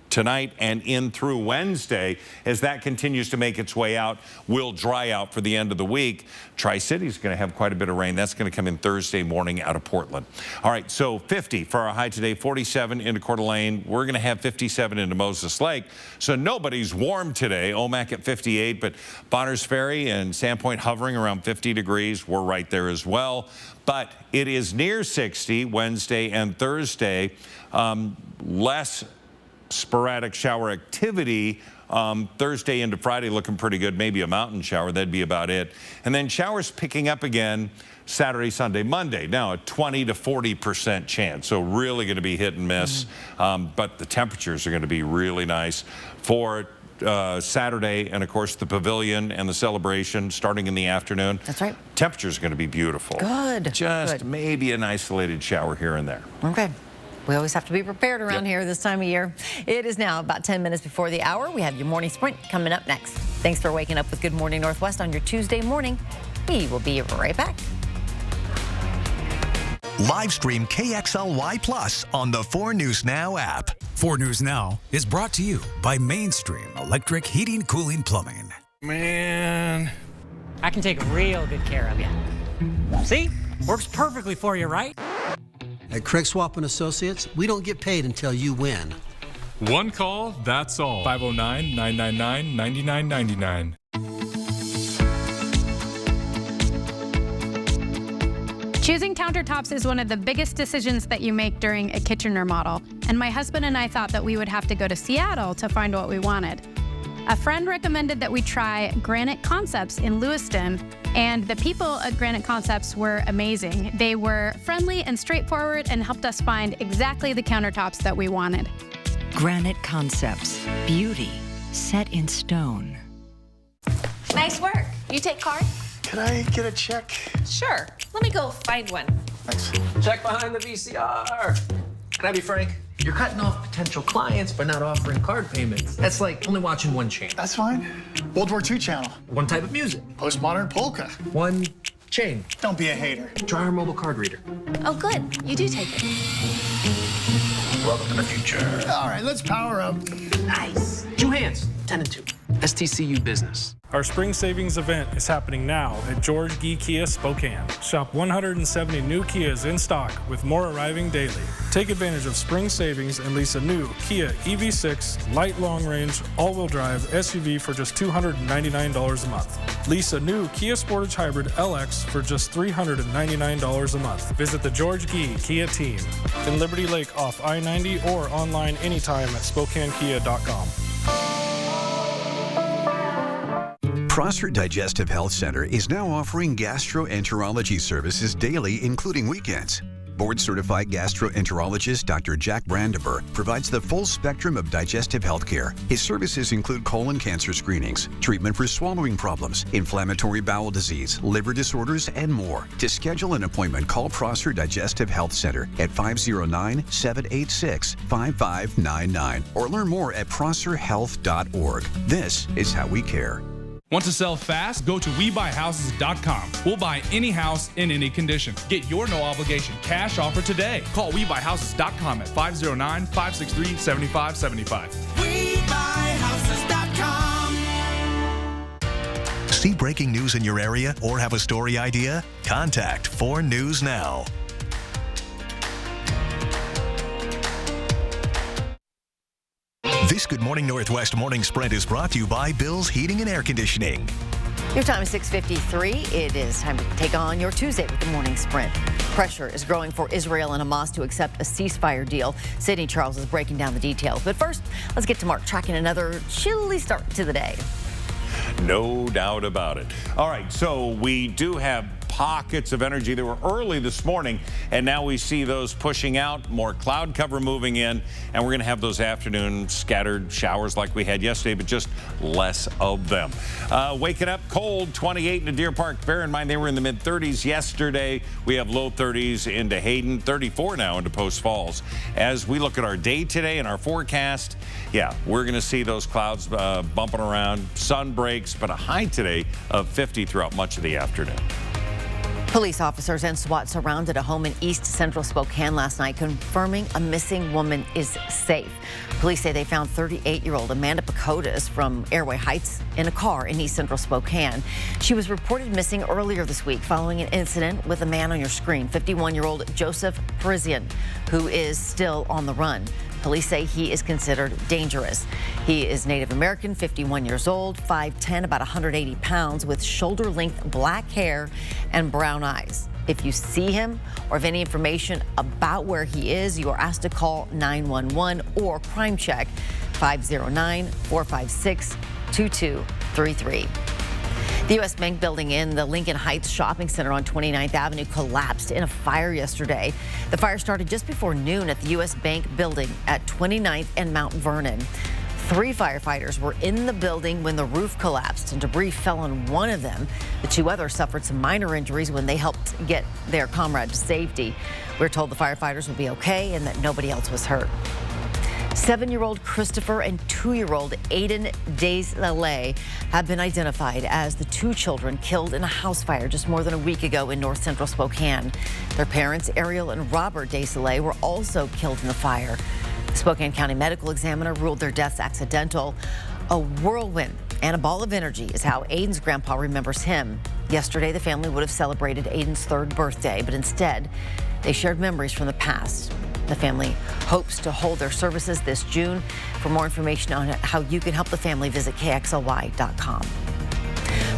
tonight and in through Wednesday. As that continues to make its way out, will dry out for the end of the week. Tri-City's going to have quite a bit of rain. That's going to come in Thursday morning out of Portland. All right, so 50 for our high today, 47 into Coeur d'Alene. We're going to have 57 into Moses Lake. So nobody's warm today. Omak at 58, but Bonners Ferry and Sandpoint hovering around 50 degrees. We're right there as well. But it is near 60 Wednesday and Thursday. Less sporadic shower activity. Thursday into Friday looking pretty good. Maybe a mountain shower. That'd be about it. And then showers picking up again Saturday, Sunday, Monday. Now a 20 to 40% chance. So really going to be hit and miss. But the temperatures are going to be really nice for Saturday, and of course the pavilion and the celebration starting in the afternoon. That's right. Temperatures are going to be beautiful. Good. Just maybe an isolated shower here and there. Okay. We always have to be prepared around here this time of year. It is now about 10 minutes before the hour. We have your morning sprint coming up next. Thanks for waking up with Good Morning Northwest on your Tuesday morning. We will be right back. Live stream KXLY Plus on the 4 News Now app. 4 News Now is brought to you by Mainstream Electric Heating, Cooling, Plumbing. Man, I can take real good care of you. See? Works perfectly for you, right? At Craig Swap & Associates, we don't get paid until you win. One call, that's all. 509-999-9999. Choosing countertops is one of the biggest decisions that you make during a kitchen remodel, and my husband and I thought that we would have to go to Seattle to find what we wanted. A friend recommended that we try Granite Concepts in Lewiston, and the people at Granite Concepts were amazing. They were friendly and straightforward and helped us find exactly the countertops that we wanted. Granite Concepts, beauty set in stone. Nice work. You take card? Can I get a check? Sure. Let me go find one. Thanks. Check behind the VCR. Can I be frank? You're cutting off potential clients by not offering card payments. That's like only watching one channel. That's fine. World War II channel. One type of music. Postmodern polka. One chain. Don't be a hater. Try our mobile card reader. Oh, good. You do take it. Welcome to the future. All right, let's power up. Nice. 2 hands. 10 and 2. STCU Business. Our spring savings event is happening now at George Gee Kia Spokane. Shop 170 new Kias in stock with more arriving daily. Take advantage of spring savings and lease a new Kia EV6 light long range all-wheel drive SUV for just $299 a month. Lease a new Kia Sportage Hybrid LX for just $399 a month. Visit the George Gee Kia team in Liberty Lake off I-90 or online anytime at SpokaneKia.com. Prosser Digestive Health Center is now offering gastroenterology services daily, including weekends. Board-certified gastroenterologist Dr. Jack Brandenburg provides the full spectrum of digestive health care. His services include colon cancer screenings, treatment for swallowing problems, inflammatory bowel disease, liver disorders, and more. To schedule an appointment, call Prosser Digestive Health Center at 509-786-5599 or learn more at prosserhealth.org. This is how we care. Want to sell fast? Go to WeBuyHouses.com. We'll buy any house in any condition. Get your no-obligation cash offer today. Call WeBuyHouses.com at 509-563-7575. WeBuyHouses.com. See breaking news in your area or have a story idea? Contact 4 News Now. This Good Morning Northwest morning sprint is brought to you by Bill's Heating and Air Conditioning. Your time is 6:53. It is time to take on your Tuesday with the morning sprint. Pressure is growing for Israel and Hamas to accept a ceasefire deal. Sydney Charles is breaking down the details. But first, let's get to Mark tracking another chilly start to the day. No doubt about it. All right, so we do have pockets of energy that were early this morning, and now we see those pushing out, more cloud cover moving in, and we're going to have those afternoon scattered showers like we had yesterday, but just less of them. Waking up cold, 28 in Deer Park. Bear in mind, they were in the mid-30s yesterday. We have low 30s into Hayden, 34 now into Post Falls. As we look at our day today and our forecast, yeah, we're going to see those clouds bumping around, sun breaks, but a high today of 50 throughout much of the afternoon. Police officers and SWAT surrounded a home in East Central Spokane last night, confirming a missing woman is safe. Police say they found 38-year-old Amanda Pacodas from Airway Heights in a car in East Central Spokane. She was reported missing earlier this week following an incident with a man on your screen, 51-year-old Joseph Parisian, who is still on the run. Police say he is considered dangerous. He is Native American, 51 years old, 5'10", about 180 pounds, with shoulder-length black hair and brown eyes. If you see him or have any information about where he is, you are asked to call 911 or Crime Check 509-456-2233. The U.S. Bank building in the Lincoln Heights Shopping Center on 29th Avenue collapsed in a fire yesterday. The fire started just before noon at the U.S. Bank building at 29th and Mount Vernon. 3 firefighters were in the building when the roof collapsed and debris fell on one of them. The 2 others suffered some minor injuries when they helped get their comrade to safety. We're told the firefighters will be okay and that nobody else was hurt. 7-year-old Christopher and 2-year-old Aiden Deslay have been identified as the 2 children killed in a house fire just more than a week ago in North Central Spokane. Their parents, Ariel and Robert Deslay, were also killed in the fire. The Spokane County Medical Examiner ruled their deaths accidental. A whirlwind and a ball of energy is how Aiden's grandpa remembers him. Yesterday, the family would have celebrated Aiden's 3rd birthday, but instead, they shared memories from the past. The family hopes to hold their services this June. For more information on how you can help the family, visit KXLY.com.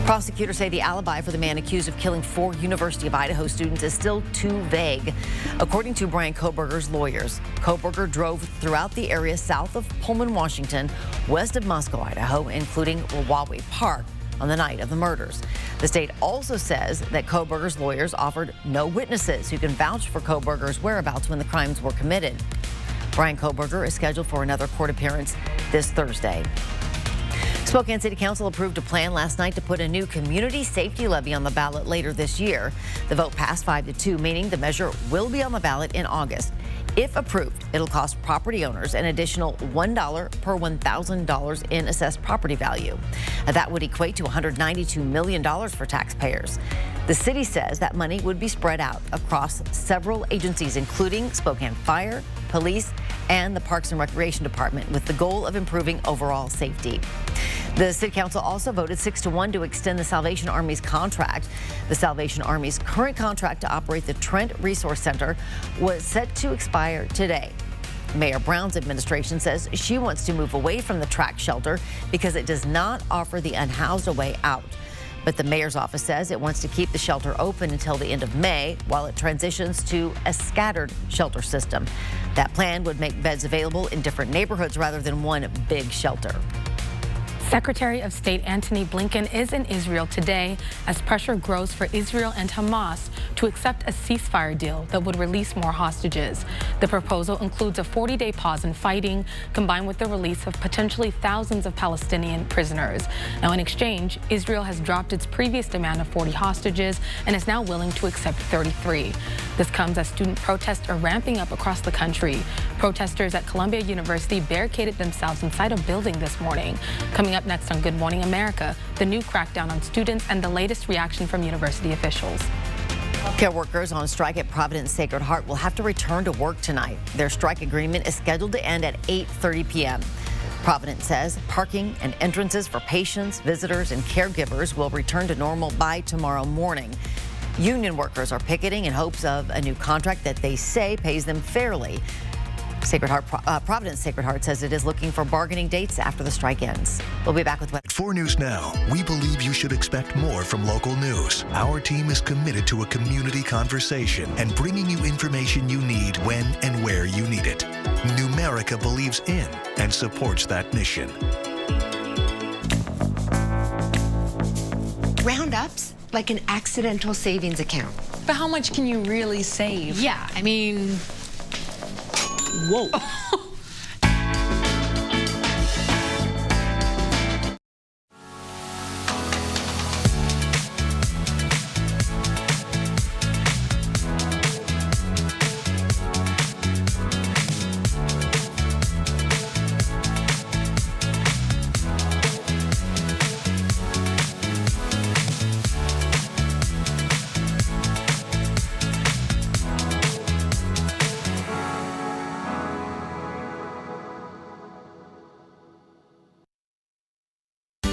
Prosecutors say the alibi for the man accused of killing 4 University of Idaho students is still too vague. According to Brian Kohberger's lawyers, Kohberger drove throughout the area south of Pullman, Washington, west of Moscow, Idaho, including Wawa Park, on the night of the murders. The state also says that Kohberger's lawyers offered no witnesses who can vouch for Kohberger's whereabouts when the crimes were committed. Brian Kohberger is scheduled for another court appearance this Thursday. Spokane City Council approved a plan last night to put a new community safety levy on the ballot later this year. The vote passed 5-2, meaning the measure will be on the ballot in August. If approved, it'll cost property owners an additional $1 per $1,000 in assessed property value. That would equate to $192 million for taxpayers. The city says that money would be spread out across several agencies, including Spokane Fire, Police, and the Parks and Recreation Department, with the goal of improving overall safety. The City Council also voted 6-1 to extend the Salvation Army's contract. The Salvation Army's current contract to operate the Trent Resource Center was set to expire today. Mayor Brown's administration says she wants to move away from the track shelter because it does not offer the unhoused a way out. But the mayor's office says it wants to keep the shelter open until the end of May while it transitions to a scattered shelter system. That plan would make beds available in different neighborhoods rather than one big shelter. Secretary of State Antony Blinken is in Israel today as pressure grows for Israel and Hamas to accept a ceasefire deal that would release more hostages. The proposal includes a 40-day pause in fighting, combined with the release of potentially thousands of Palestinian prisoners. Now, in exchange, Israel has dropped its previous demand of 40 hostages and is now willing to accept 33. This comes as student protests are ramping up across the country. Protesters at Columbia University barricaded themselves inside a building this morning. Coming up next on Good Morning America, the new crackdown on students and the latest reaction from university officials. Care workers on strike at Providence Sacred Heart will have to return to work tonight. Their strike agreement is scheduled to end at 8:30 p.m. Providence says parking and entrances for patients, visitors, and caregivers will return to normal by tomorrow morning. Union workers are picketing in hopes of a new contract that they say pays them fairly. Providence Sacred Heart says it is looking for bargaining dates after the strike ends. We'll be back with 4 News Now, we believe you should expect more from local news. Our team is committed to a community conversation and bringing you information you need when and where you need it. Numerica believes in and supports that mission. Roundups, like an accidental savings account. But how much can you really save? Yeah, I mean, whoa.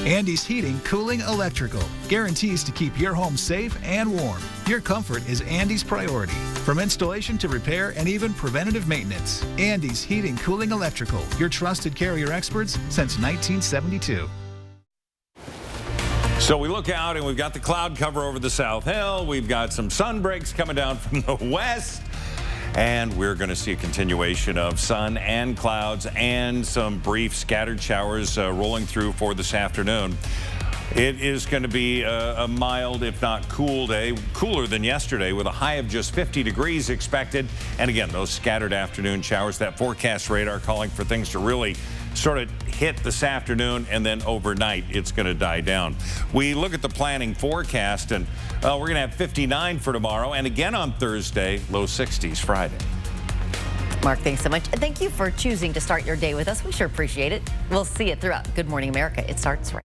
Andy's Heating, Cooling, Electrical guarantees to keep your home safe and warm. Your comfort is Andy's priority. From installation to repair and even preventative maintenance. Andy's Heating, Cooling, Electrical, your trusted Carrier experts since 1972. So we look out and we've got the cloud cover over the South Hill. We've got some sun breaks coming down from the west. And we're going to see a continuation of sun and clouds and some brief scattered showers rolling through for this afternoon. It is going to be a mild, if not cool day, cooler than yesterday, with a high of just 50 degrees expected. And again, those scattered afternoon showers, that forecast radar calling for things to really sort of hit this afternoon, and then overnight it's going to die down. We look at the planning forecast, and we're going to have 59 for tomorrow, and again on Thursday, low 60s Friday. Mark, thanks so much. And thank you for choosing to start your day with us. We sure appreciate it. We'll see it throughout Good Morning America. It starts right